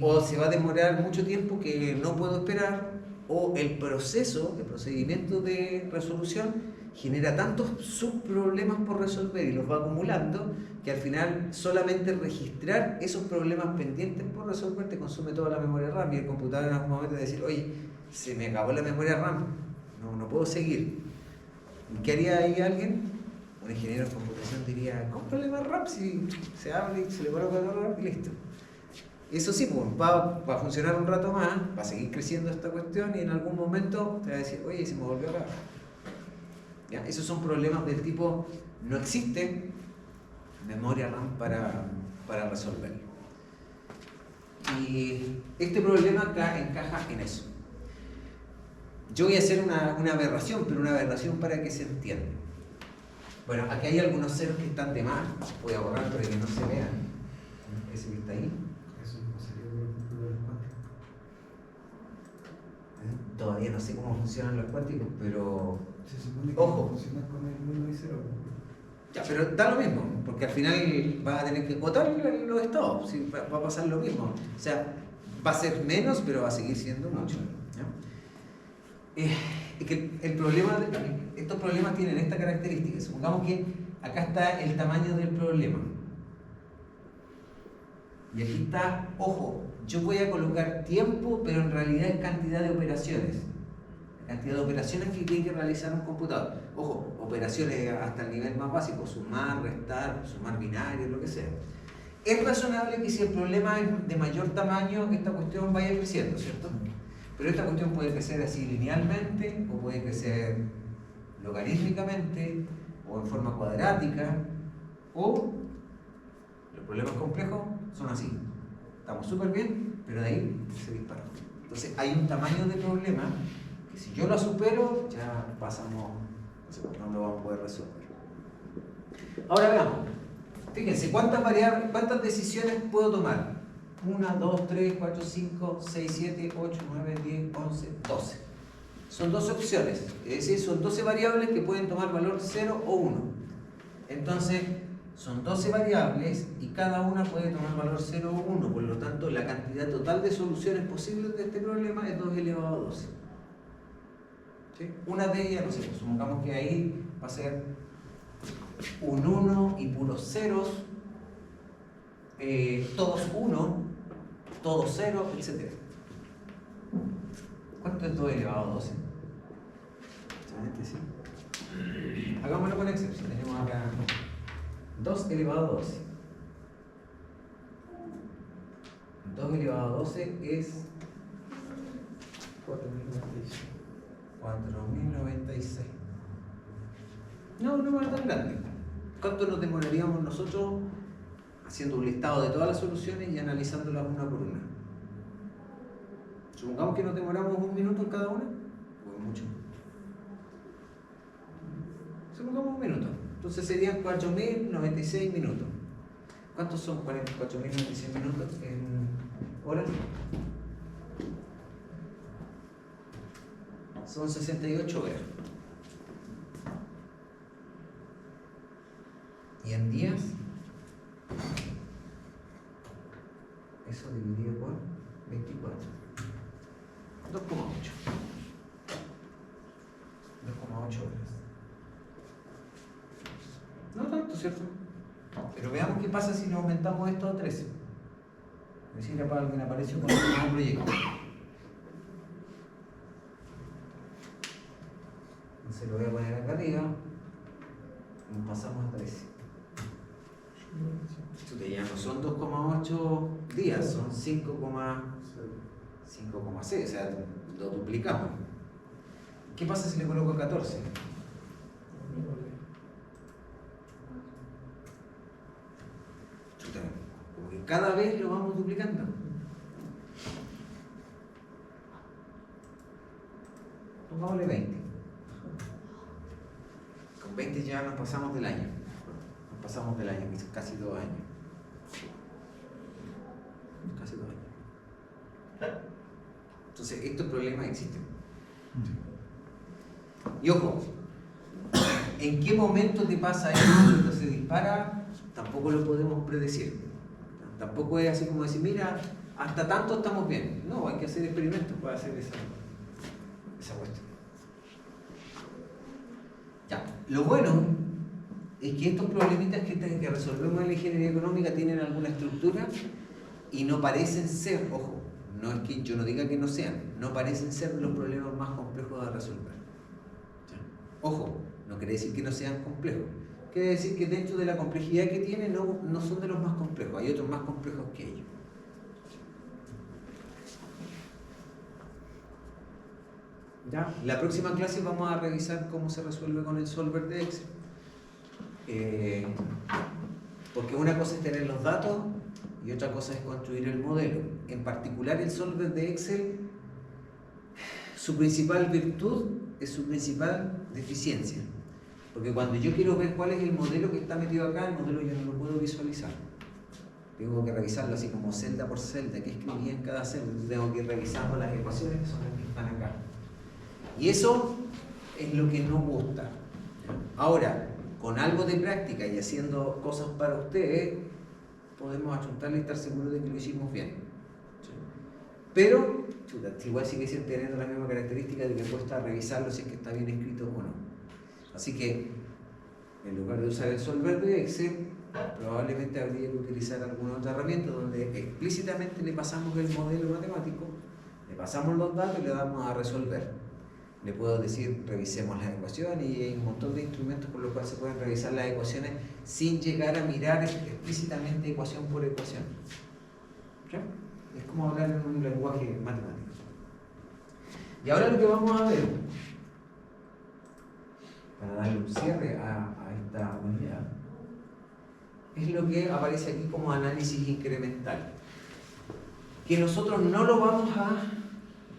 o se va a demorar mucho tiempo que no puedo esperar, o el procedimiento de resolución genera tantos subproblemas por resolver y los va acumulando que al final solamente registrar esos problemas pendientes por resolver te consume toda la memoria RAM, y el computador en algún momento va a decir, oye, se me acabó la memoria RAM, no puedo seguir. ¿Qué haría ahí alguien? Un ingeniero de computación diría, cómprale más RAM, si se abre y se le coloca el RAM y listo. Eso sí, pues, va a funcionar un rato más, va a seguir creciendo esta cuestión y en algún momento te va a decir, oye, se me volvió a acabar. ¿Ya? Esos son problemas del tipo, no existe memoria RAM para resolverlo. Y este problema acá encaja en eso. Yo voy a hacer una aberración, pero una aberración para que se entienda. Bueno, aquí hay algunos ceros que están de más, voy a borrar para que no se vean. Ese que está ahí. Eso no pasaría por el computador cuántico. Todavía no sé cómo funcionan los cuánticos, pero Se supone que ojo. funciona con el 1 y 0. ya, pero da lo mismo, porque al final vas a tener que votar los estados, ¿sí? Va a pasar lo mismo. O sea, va a ser menos, pero va a seguir siendo mucho. ¿Ya? Es que estos problemas tienen esta característica. Supongamos que acá está el tamaño del problema. Y aquí está, ojo, yo voy a colocar tiempo, pero en realidad es cantidad de operaciones. La cantidad de operaciones que tiene que realizar un computador. Ojo, operaciones hasta el nivel más básico, sumar, restar, sumar binarios, lo que sea. Es razonable que si el problema es de mayor tamaño, esta cuestión vaya creciendo, ¿cierto? Pero esta cuestión puede crecer así linealmente, o puede crecer logarítmicamente, o en forma cuadrática, o los problemas complejos son así. Estamos súper bien, pero de ahí se disparó. Entonces hay un tamaño de problema que si yo lo supero, ya pasamos, no lo vamos a poder resolver. Ahora veamos. Fíjense, ¿cuántas decisiones puedo tomar? 1, 2, 3, 4, 5, 6, 7, 8, 9, 10, 11, 12. Son 12 opciones, es decir, son 12 variables que pueden tomar valor 0 o 1. Entonces, son 12 variables y cada una puede tomar valor 0 o 1, por lo tanto, la cantidad total de soluciones posibles de este problema es 2 elevado a 12. ¿Sí? Una de ellas, no sé, pues, supongamos que ahí va a ser un 1 y puros ceros, todos 1, todos 0, etc. ¿Cuánto es 2 elevado a 12? Exactamente, sí. Hagámoslo con Excel. Si tenemos acá 2 elevado a 12. 2 elevado a 12 es 4096. 4096. No es tan grande. ¿Cuánto nos demoraríamos nosotros haciendo un listado de todas las soluciones y analizándolas una por una? Supongamos que nos demoramos 1 minuto en cada una. O mucho. Supongamos 1 minuto. Entonces serían 4096 minutos. ¿Cuántos son 4096 minutos en horas? Son 68 horas. ¿Y en días? Eso dividido por 24. 2,8. 2,8 horas. No tanto, ¿cierto? Pero veamos qué pasa si nos aumentamos esto a 13. Es decir, para alguien apareció con un nuevo proyecto. Entonces lo voy a poner acá arriba. Nos pasamos a 13. Ya no son 2,8 días, son 5,6, o sea, lo duplicamos. ¿Qué pasa si le coloco 14? Porque cada vez lo vamos duplicando. Pongámosle 20. Con 20 ya nos pasamos del año. Pasamos del año, casi 2 años. Casi 2 años. Entonces, estos problemas existen. Y ojo, ¿en qué momento te pasa esto? Cuando se dispara, tampoco lo podemos predecir. Tampoco es así como decir, mira, hasta tanto estamos bien. No, hay que hacer experimentos para hacer esa cuestión. Ya, lo bueno es que estos problemitas que resolvemos en la ingeniería económica tienen alguna estructura y no parecen ser, ojo, no es que yo no diga que no sean, no parecen ser los problemas más complejos de resolver. Ojo, no quiere decir que no sean complejos, quiere decir que dentro de la complejidad que tienen no son de los más complejos, hay otros más complejos que ellos. ¿Ya? La próxima clase vamos a revisar cómo se resuelve con el solver de Excel. Porque una cosa es tener los datos y otra cosa es construir el modelo. En particular el solver de Excel, su principal virtud es su principal deficiencia. Porque cuando yo quiero ver cuál es el modelo que está metido acá, el modelo yo no lo puedo visualizar. Tengo que revisarlo así como celda por celda, que escribía en cada celda. Tengo que ir revisando las ecuaciones que son las que están acá. Y eso es lo que nos gusta. Ahora, con algo de práctica y haciendo cosas para ustedes, podemos achuntarle y estar seguros de que lo hicimos bien. Pero, igual sigue teniendo la misma característica de que cuesta revisarlo si es que está bien escrito o no. Así que, en lugar de usar el solver de Excel, probablemente habría que utilizar alguna otra herramienta donde explícitamente le pasamos el modelo matemático, le pasamos los datos y le damos a resolver. Le puedo decir, revisemos las ecuaciones, y hay un montón de instrumentos por los cuales se pueden revisar las ecuaciones sin llegar a mirar explícitamente ecuación por ecuación. ¿Sí? Es como hablar en un lenguaje matemático. Y ahora lo que vamos a ver, para darle un cierre a esta unidad, es lo que aparece aquí como análisis incremental. Que nosotros no lo vamos a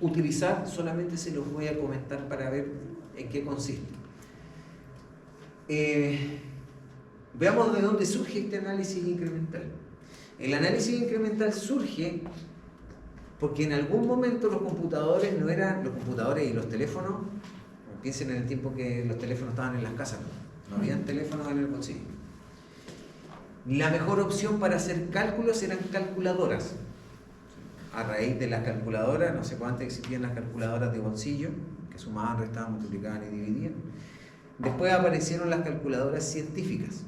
utilizar, solamente se los voy a comentar para ver en qué consiste. Veamos de dónde surge este análisis incremental. El análisis incremental surge porque en algún momento los computadores y los teléfonos, piensen en el tiempo que los teléfonos estaban en las casas, no habían teléfonos en el bolsillo. La mejor opción para hacer cálculos eran calculadoras. A raíz de las calculadoras, no sé cuántas existían las calculadoras de bolsillo, que sumaban, restaban, multiplicaban y dividían. Después aparecieron las calculadoras científicas.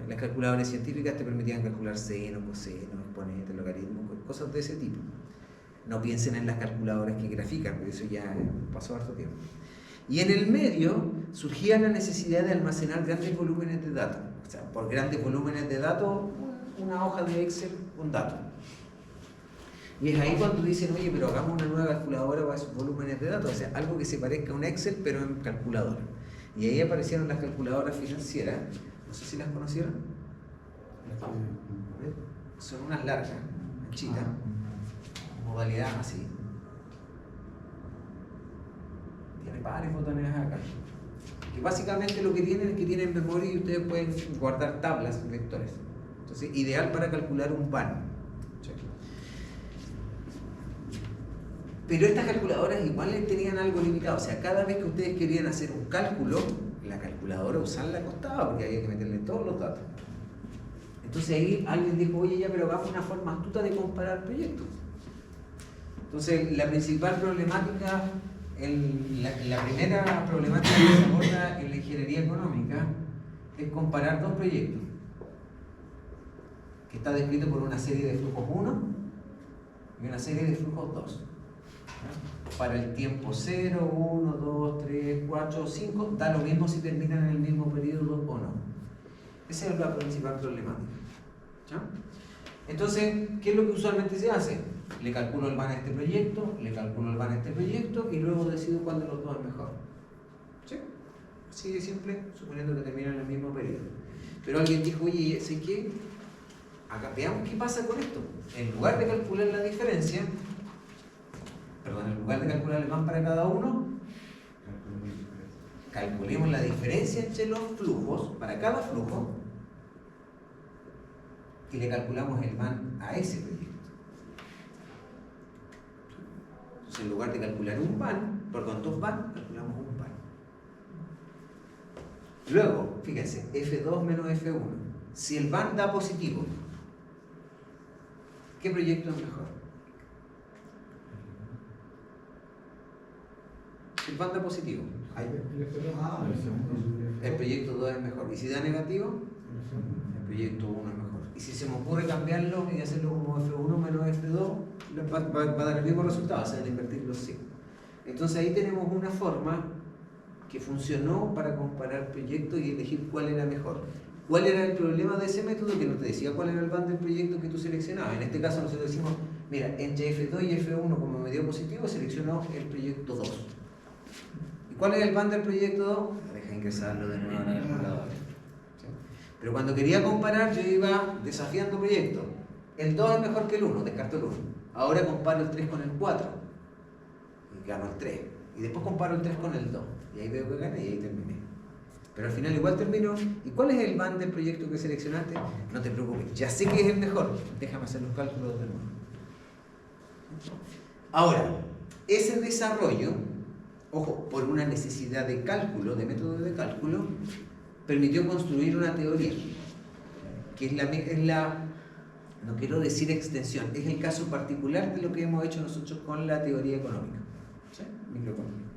Las calculadoras científicas te permitían calcular seno, coseno, exponente, logaritmo, cosas de ese tipo. No piensen en las calculadoras que grafican, porque eso ya pasó harto tiempo. Y en el medio surgía la necesidad de almacenar grandes volúmenes de datos. O sea, por grandes volúmenes de datos, una hoja de Excel, un dato. Y es ahí cuando dicen, oye, pero hagamos una nueva calculadora para esos volúmenes de datos. O sea, algo que se parezca a un Excel, pero en calculadora. Y ahí aparecieron las calculadoras financieras. No sé si las conocieron. Son unas largas, anchitas, modalidad así. Tiene varios botones acá. Que básicamente lo que tienen es que tienen memoria y ustedes pueden guardar tablas, vectores. Entonces, ideal para calcular un pan. ¿Sí? Pero estas calculadoras igual tenían algo limitado. O sea, cada vez que ustedes querían hacer un cálculo, la calculadora usarla costaba porque había que meterle todos los datos. Entonces ahí alguien dijo, oye, ya, pero hagamos una forma astuta de comparar proyectos. Entonces, la principal problemática, la primera problemática que se aborda en la ingeniería económica es comparar dos proyectos, que está descrito por una serie de flujos 1 y una serie de flujos 2. Para el tiempo 0, 1, 2, 3, 4, 5, da lo mismo si terminan en el mismo periodo o no. Esa es la principal problemática. ¿Ya? Entonces, ¿qué es lo que usualmente se hace? Le calculo el VAN a este proyecto, le calculo el VAN a este proyecto y luego decido cuál de los dos es mejor. ¿Sí? Así de simple, suponiendo que terminan en el mismo periodo. Pero alguien dijo, oye, ¿sé qué? Acá veamos qué pasa con esto. En lugar de calcular la diferencia, en lugar de calcular el VAN para cada uno, calculemos la diferencia entre los flujos, para cada flujo, y le calculamos el VAN a ese proyecto. Entonces, en lugar de calcular un VAN, dos VAN, calculamos un VAN. Luego, fíjense, F2 menos F1. Si el VAN da positivo, ¿qué proyecto es mejor? El VAN da positivo, el proyecto 2 es mejor. Y si da negativo, el proyecto 1 es mejor. Y si se me ocurre cambiarlo y hacerlo como F1 menos F2, va a dar el mismo resultado, o sea, de invertir los signos. Entonces ahí tenemos una forma que funcionó para comparar proyectos y elegir cuál era mejor. ¿Cuál era el problema de ese método? Que no te decía cuál era el VAN del proyecto que tú seleccionabas. En este caso nosotros decimos, mira, entre F2 y F1 como me dio positivo, seleccionó el proyecto 2. ¿Y cuál era el VAN del proyecto 2? Deja ingresarlo de nuevo a la calculadora. ¿Sí? Pero cuando quería comparar, yo iba desafiando proyectos. El 2 es mejor que el 1, descarto el 1. Ahora comparo el 3 con el 4 y gano el 3. Y después comparo el 3 con el 2. Y ahí veo que gané y ahí terminé. Pero al final igual termino. ¿Y cuál es el VAN del proyecto que seleccionaste? No te preocupes, ya sé que es el mejor. Déjame hacer los cálculos de nuevo. Ahora, ese desarrollo, ojo, por una necesidad de cálculo, de método de cálculo, permitió construir una teoría, que es la, no quiero decir extensión, es el caso particular de lo que hemos hecho nosotros con la teoría económica. ¿Sí? Microeconomía.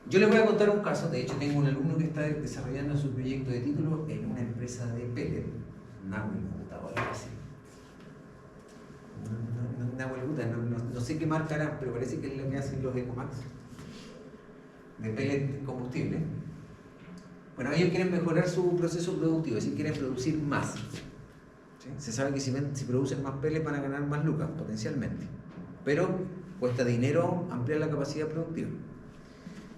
Yo les voy a contar un caso. De hecho, tengo un alumno que está desarrollando su proyecto de título en una empresa de pellet, Nahuelguta o algo así. Nahuelguta, no sé qué marca harán, pero parece que es lo que hacen los Ecomax, de pellet combustible. Bueno, ellos quieren mejorar su proceso productivo, es decir, quieren producir más. ¿Sí? Se sabe que si producen más pellet van a ganar más lucas, potencialmente. Pero cuesta dinero ampliar la capacidad productiva.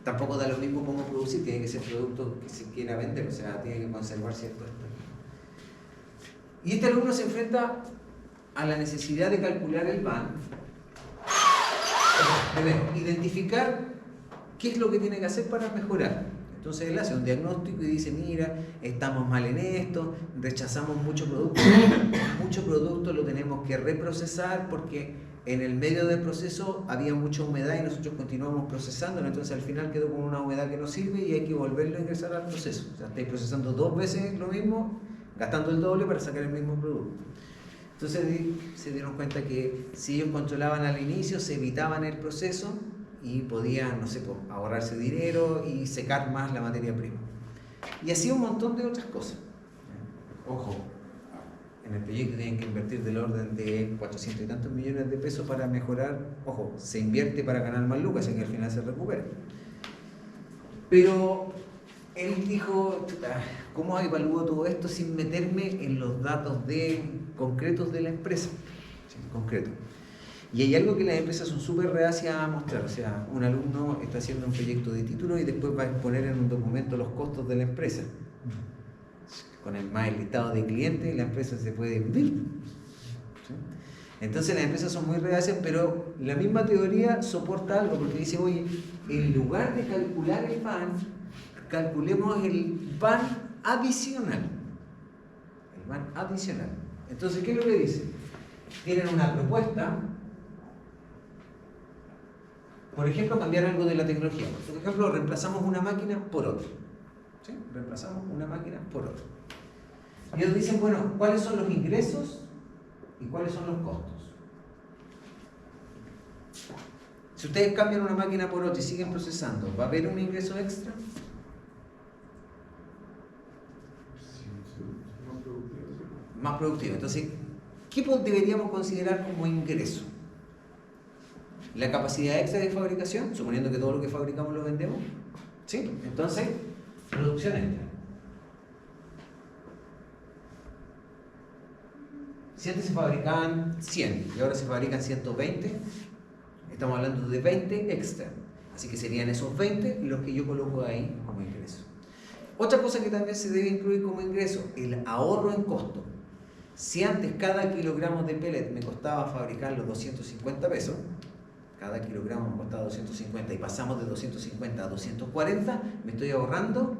Tampoco da lo mismo cómo producir, tiene que ser producto que se quiera vender, o sea, tiene que conservar cierto aspecto. Y este alumno se enfrenta a la necesidad de calcular el VAN, de identificar qué es lo que tiene que hacer para mejorar. Entonces él hace un diagnóstico y dice, mira, estamos mal en esto, rechazamos mucho producto lo tenemos que reprocesar porque en el medio del proceso había mucha humedad y nosotros continuamos procesándolo, entonces al final quedó con una humedad que no sirve y hay que volverlo a ingresar al proceso. O sea, estáis procesando 2 veces lo mismo, gastando el doble para sacar el mismo producto. Entonces se dieron cuenta que si ellos controlaban al inicio, se evitaban el proceso y podían, no sé, ahorrarse dinero y secar más la materia prima. Y así un montón de otras cosas. Ojo, en el proyecto tienen que invertir del orden de 400 y tantos millones de pesos para mejorar. Ojo, se invierte para ganar más lucas y que al final se recupera. Pero él dijo, "Chuta, ¿cómo evalúo todo esto sin meterme en los datos concretos de la empresa? Sí, concreto. Y hay algo que las empresas son súper reacias a mostrar. O sea, un alumno está haciendo un proyecto de título y después va a exponer en un documento los costos de la empresa. Con el listado de clientes, la empresa se puede hundir. ¿Sí? Entonces las empresas son muy reacias, pero la misma teoría soporta algo, porque dice, oye, en lugar de calcular el VAN, calculemos el VAN adicional. El VAN adicional. Entonces, ¿qué es lo que dice? Tienen una propuesta. Por ejemplo, cambiar algo de la tecnología. Por ejemplo, reemplazamos una máquina por otra. ¿Sí? Reemplazamos una máquina por otra. Y ellos dicen, bueno, ¿cuáles son los ingresos y cuáles son los costos? Si ustedes cambian una máquina por otra y siguen procesando, ¿va a haber un ingreso extra? Más productivo. Entonces, ¿qué deberíamos considerar como ingreso? La capacidad extra de fabricación, suponiendo que todo lo que fabricamos lo vendemos. ¿Sí? Entonces, producción extra. Si antes se fabricaban 100 y ahora se fabrican 120, estamos hablando de 20 extra. Así que serían esos 20 los que yo coloco ahí como ingreso. Otra cosa que también se debe incluir como ingreso, el ahorro en costo. Si antes cada kilogramo de pellet me costaba fabricarlo 250 pesos, cada kilogramo me costaba 250 y pasamos de 250 a 240, me estoy ahorrando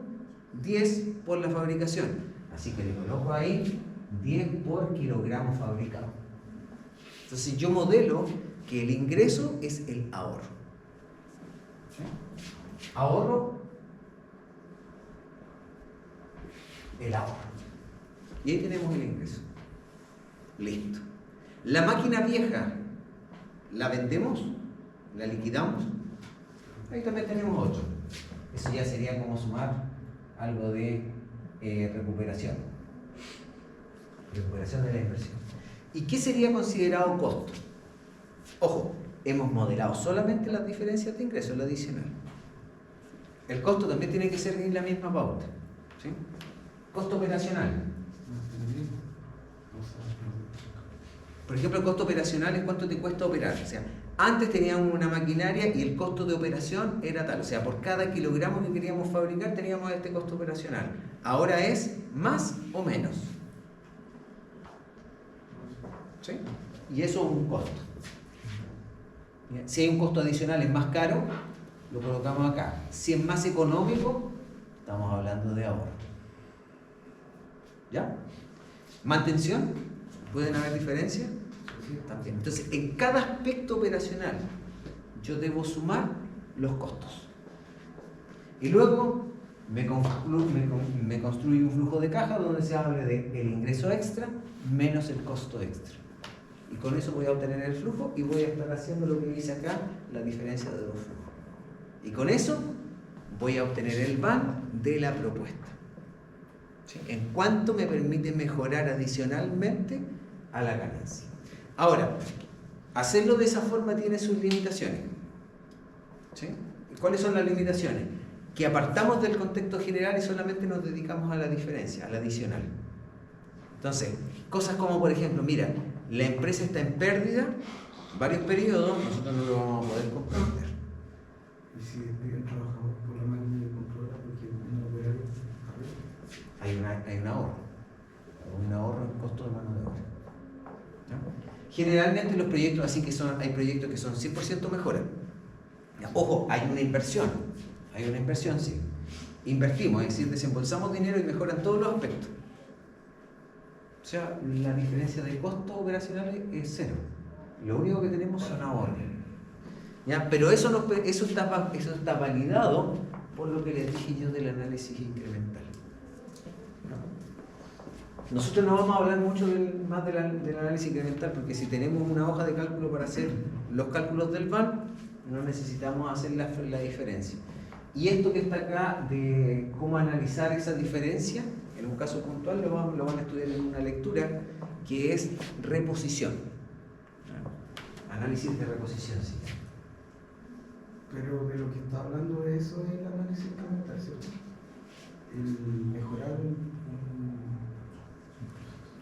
10 por la fabricación. Así que le coloco ahí 10 por kilogramo fabricado. Entonces yo modelo que el ingreso es el ahorro. ¿Sí? Ahorro, el ahorro. Y ahí tenemos el ingreso. Listo. La máquina vieja, ¿la vendemos? ¿La liquidamos? Ahí también tenemos 8. Eso ya sería como sumar algo de recuperación. Recuperación de la inversión. ¿Y qué sería considerado costo? Ojo, hemos modelado solamente las diferencias de ingresos, lo adicional. El costo también tiene que ser en la misma pauta. ¿Sí? Costo operacional. Por ejemplo, el costo operacional es cuánto te cuesta operar. O sea, antes teníamos una maquinaria y el costo de operación era tal. O sea, por cada kilogramo que queríamos fabricar teníamos este costo operacional. Ahora es más o menos. ¿Sí? Y eso es un costo. Si hay un costo adicional es más caro, lo colocamos acá. Si es más económico, estamos hablando de ahorro. ¿Ya? ¿Mantención? ¿Pueden haber diferencias? Sí, también. Entonces, en cada aspecto operacional, yo debo sumar los costos. Y luego me construyo un flujo de caja donde se hable de el ingreso extra menos el costo extra. Y con eso voy a obtener el flujo y voy a estar haciendo lo que dice acá, la diferencia de los flujos. Y con eso voy a obtener el VAN de la propuesta. ¿Sí? En cuánto me permite mejorar adicionalmente a la ganancia. Ahora, hacerlo de esa forma tiene sus limitaciones. ¿Sí? ¿Cuáles son las limitaciones? Que apartamos del contexto general y solamente nos dedicamos a la diferencia, a la adicional. Entonces, cosas como por ejemplo, mira, la empresa está en pérdida, varios periodos, nosotros no lo vamos a poder comprender. ¿Y si despiden trabajadores por la máquina de controlar porque no operario? Hay un ahorro en costo de mano de obra. ¿No? Generalmente los proyectos así que hay proyectos que son 100% mejora. Ojo, hay una inversión sí. Invertimos, es decir, desembolsamos dinero y mejoran todos los aspectos. O sea, la diferencia de costos operacionales es cero. Lo único que tenemos son ahorros. ¿Ya? Pero eso está validado por lo que les dije yo del análisis incremental. Nosotros no vamos a hablar mucho más del análisis incremental porque si tenemos una hoja de cálculo para hacer los cálculos del VAN, no necesitamos hacer la diferencia. Y esto que está acá de cómo analizar esa diferencia, en un caso puntual lo van a estudiar en una lectura que es reposición. Análisis de reposición, sí. Pero de lo que está hablando eso es el análisis incremental, ¿cierto? El mejorar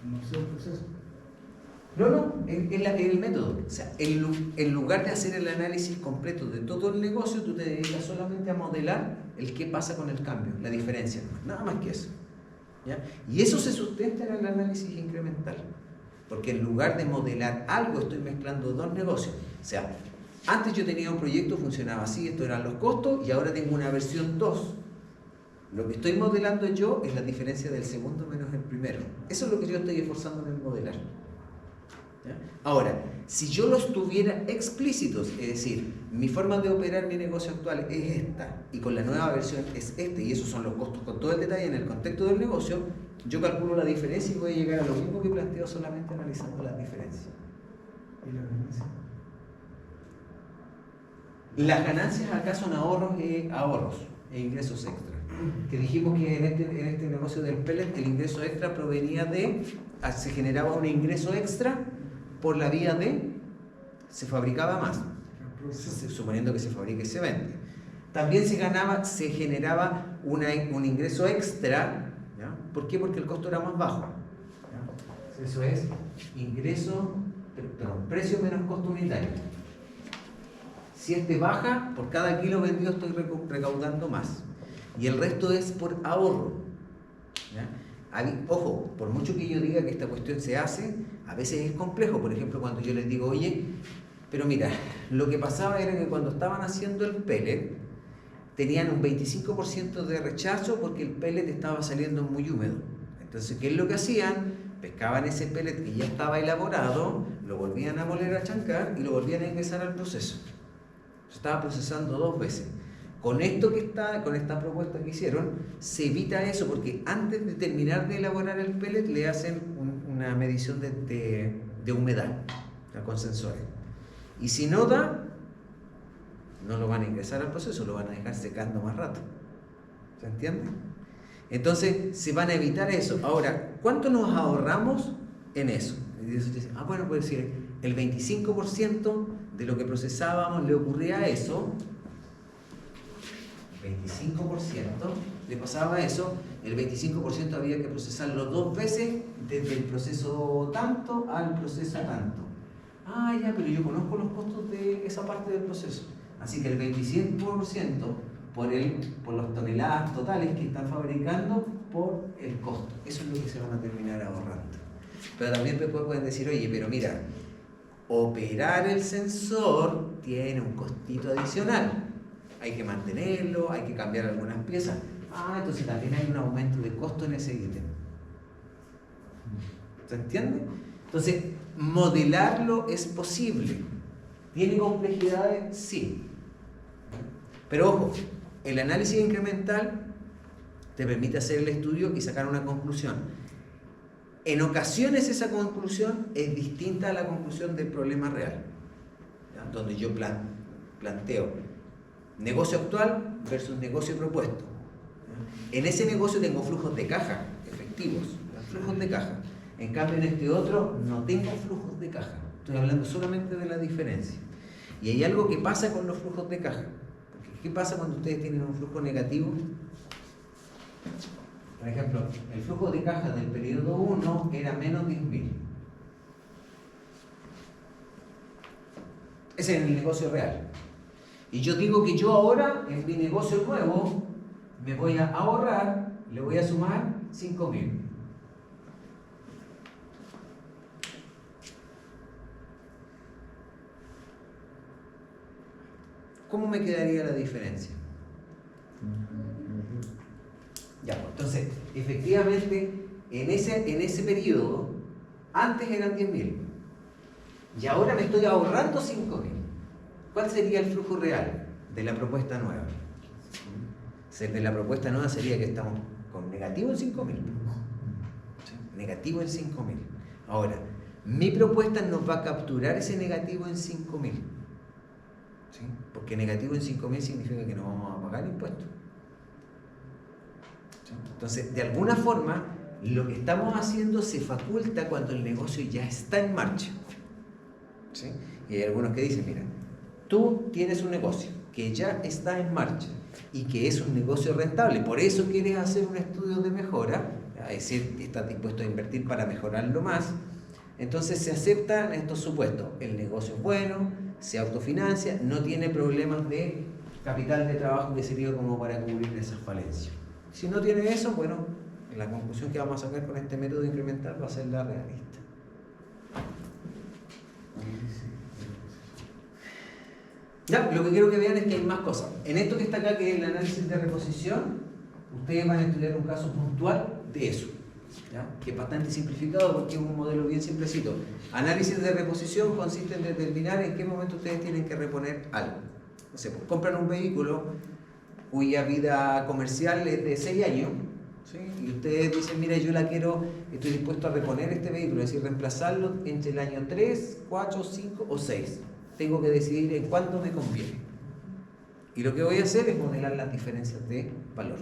no sé, un proceso. No, el método. O sea, en lugar de hacer el análisis completo de todo el negocio, tú te dedicas solamente a modelar el qué pasa con el cambio, la diferencia, nada más que eso. ¿Ya? Y eso se sustenta en el análisis incremental. Porque en lugar de modelar algo, estoy mezclando dos negocios. O sea, antes yo tenía un proyecto, funcionaba así, estos eran los costos, y ahora tengo una versión 2. Lo que estoy modelando yo es la diferencia del segundo menos el primero. Eso es lo que yo estoy esforzándome en modelar. ¿Ya? Ahora, si yo los tuviera explícitos, es decir, mi forma de operar mi negocio actual es esta, y con la nueva versión es este, y esos son los costos con todo el detalle en el contexto del negocio, yo calculo la diferencia y voy a llegar a lo mismo que planteo solamente analizando las diferencias. ¿Y la ganancia? Las ganancias acá son ahorros e ingresos extra. Que dijimos que en este negocio del pellet el ingreso extra provenía se generaba un ingreso extra por la vía de se fabricaba más, suponiendo que se fabrica y se vende. También se generaba un ingreso extra, ¿ya? ¿Por qué? Porque el costo era más bajo, ¿ya? Eso es precio menos costo unitario. Si este baja, por cada kilo vendido estoy recaudando más. Y el resto es por ahorro. ¿Ya? Ojo, por mucho que yo diga que esta cuestión se hace, a veces es complejo. Por ejemplo, cuando yo les digo, oye, pero mira, lo que pasaba era que cuando estaban haciendo el pellet, tenían un 25% de rechazo porque el pellet estaba saliendo muy húmedo. Entonces, ¿qué es lo que hacían? Pescaban ese pellet que ya estaba elaborado, lo volvían a volver a chancar y lo volvían a ingresar al proceso. Se estaba procesando 2 veces. Con esta propuesta que hicieron, se evita eso porque antes de terminar de elaborar el pellet le hacen una medición de humedad, con sensores. Y si no da, no lo van a ingresar al proceso, lo van a dejar secando más rato. ¿Se entiende? Entonces, se van a evitar eso. Ahora, ¿cuánto nos ahorramos en eso? Bueno, puede decir, el 25% de lo que procesábamos le ocurría a eso. 25% le pasaba eso, el 25% había que procesarlo 2 veces desde el proceso tanto al proceso tanto. Ya, pero yo conozco los costos de esa parte del proceso. Así que el 25% por las toneladas totales que están fabricando por el costo. Eso es lo que se van a terminar ahorrando. Pero también después pueden decir, oye, pero mira, operar el sensor tiene un costito adicional. Hay que mantenerlo, hay que cambiar algunas piezas. Entonces también hay un aumento de costo en ese ítem. ¿Se entiende? Entonces, modelarlo es posible. ¿Tiene complejidades? Sí. Pero ojo, el análisis incremental te permite hacer el estudio y sacar una conclusión. En ocasiones esa conclusión es distinta a la conclusión del problema real, ¿ya? Donde yo planteo negocio actual versus negocio propuesto. En ese negocio tengo flujos de caja efectivos, flujos de caja. En cambio en este otro no tengo flujos de caja. Estoy hablando solamente de la diferencia. Y hay algo que pasa con los flujos de caja. Porque ¿qué pasa cuando ustedes tienen un flujo negativo? Por ejemplo, el flujo de caja del periodo 1 era menos 10.000. Ese es el negocio real. Y yo digo que yo ahora, en mi negocio nuevo, me voy a ahorrar, le voy a sumar 5.000. ¿Cómo me quedaría la diferencia? Ya, pues, entonces, efectivamente, en ese periodo, antes eran 10.000. Y ahora me estoy ahorrando 5.000. ¿Cuál sería el flujo real de la propuesta nueva? De la propuesta nueva sería que estamos con negativo en 5.000. Negativo en 5.000. Ahora, mi propuesta nos va a capturar ese negativo en 5.000. ¿Sí? Porque negativo en 5.000 significa que no vamos a pagar impuestos. ¿Sí? Entonces, de alguna forma, lo que estamos haciendo se faculta cuando el negocio ya está en marcha. ¿Sí? Y hay algunos que dicen, mira, tú tienes un negocio que ya está en marcha y que es un negocio rentable, por eso quieres hacer un estudio de mejora, es decir, estás dispuesto a invertir para mejorarlo más, entonces se aceptan estos supuestos. El negocio es bueno, se autofinancia, no tiene problemas de capital de trabajo que sería como para cubrir esas falencias. Si no tiene eso, bueno, la conclusión que vamos a sacar con este método incremental va a ser la realista. Ya, lo que quiero que vean es que hay más cosas. En esto que está acá, que es el análisis de reposición, ustedes van a estudiar un caso puntual de eso, ¿ya? Que es bastante simplificado porque es un modelo bien simplecito. Análisis de reposición consiste en determinar en qué momento ustedes tienen que reponer algo. No sé, pues, compran un vehículo cuya vida comercial es de 6 años, ¿sí? Y ustedes dicen, mira, yo estoy dispuesto a reponer este vehículo, es decir, reemplazarlo entre el año 3, 4, 5 o 6. Tengo que decidir en cuánto me conviene. Y lo que voy a hacer es modelar las diferencias de valor.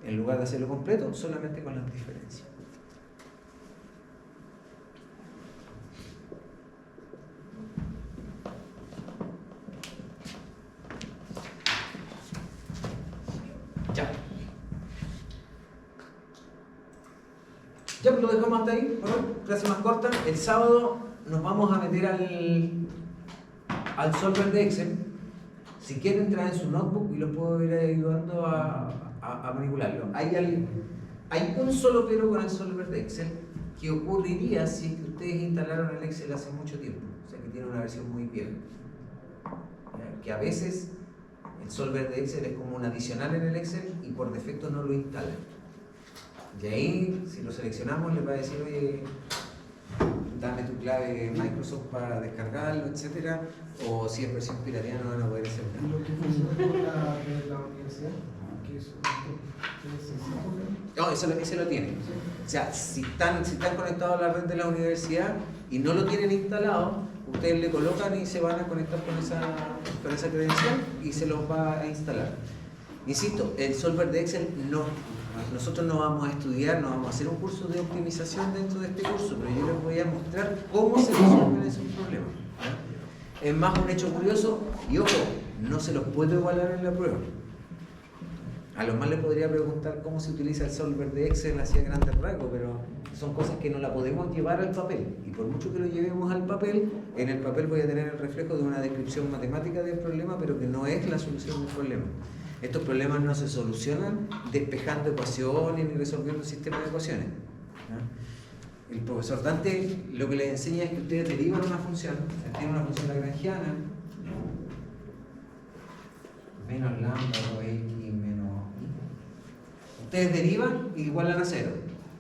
En lugar de hacerlo completo, solamente con las diferencias. Ya. Ya, pues lo dejamos hasta ahí. Bueno, clase más corta. El sábado nos vamos a meter al solver de Excel. Si quieren, traen su notebook y los puedo ir ayudando a manipularlo. Hay un solo pero con el solver de Excel que ocurriría si es que ustedes instalaron el Excel hace mucho tiempo, o sea que tiene una versión muy vieja. Que a veces el solver de Excel es como un adicional en el Excel y por defecto no lo instalan. Y ahí, si lo seleccionamos, les va a decir, oye, dame tu clave Microsoft para descargarlo, etcétera, o si es versión pirateada no van a poder hacer ¿Y nada. lo que funciona con la de la universidad? ¿Qué es No, ese lo tienen. O sea, si están conectados a la red de la universidad y no lo tienen instalado, ustedes le colocan y se van a conectar con esa credencial y se los va a instalar. Insisto, el solver de Excel nosotros no vamos a estudiar, no vamos a hacer un curso de optimización dentro de este curso, pero yo les voy a mostrar cómo se resuelven esos problemas. Es más un hecho curioso y ojo, no se los puedo evaluar en la prueba. A lo más les podría preguntar cómo se utiliza el solver de Excel hacia grandes rasgos, pero son cosas que no la podemos llevar al papel. Y por mucho que lo llevemos al papel, en el papel voy a tener el reflejo de una descripción matemática del problema, pero que no es la solución del problema. Estos problemas no se solucionan despejando ecuaciones ni resolviendo sistemas de ecuaciones. El profesor Dante lo que les enseña es que ustedes derivan una función, tienen una función lagrangiana, menos lambda o x menos i. Ustedes derivan y igualan a 0,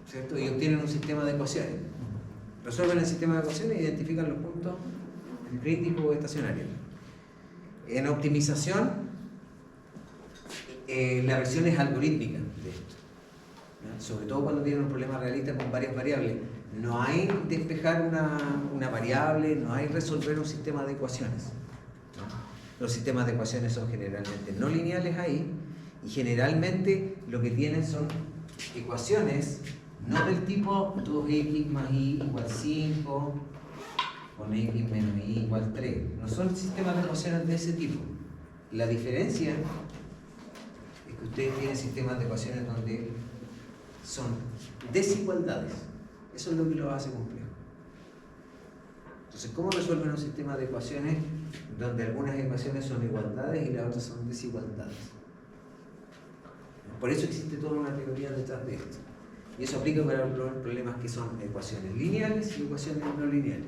¿cierto? Y obtienen un sistema de ecuaciones. Resuelven el sistema de ecuaciones e identifican los puntos críticos o estacionarios. En optimización, la versión es algorítmica de esto, ¿no? Sobre todo cuando tienen un problema realista con varias variables. No hay despejar una variable, no hay resolver un sistema de ecuaciones, ¿no? Los sistemas de ecuaciones son generalmente no lineales ahí y generalmente lo que tienen son ecuaciones no del tipo 2x más y igual 5 con x menos y igual 3. No son sistemas de ecuaciones de ese tipo. La diferencia es que ustedes tienen sistemas de ecuaciones donde son desigualdades. Eso es lo que lo hace complejo. Entonces, ¿cómo resuelven un sistema de ecuaciones donde algunas ecuaciones son igualdades y las otras son desigualdades? Por eso existe toda una teoría detrás de esto. Y eso aplica para los problemas que son ecuaciones lineales y ecuaciones no lineales.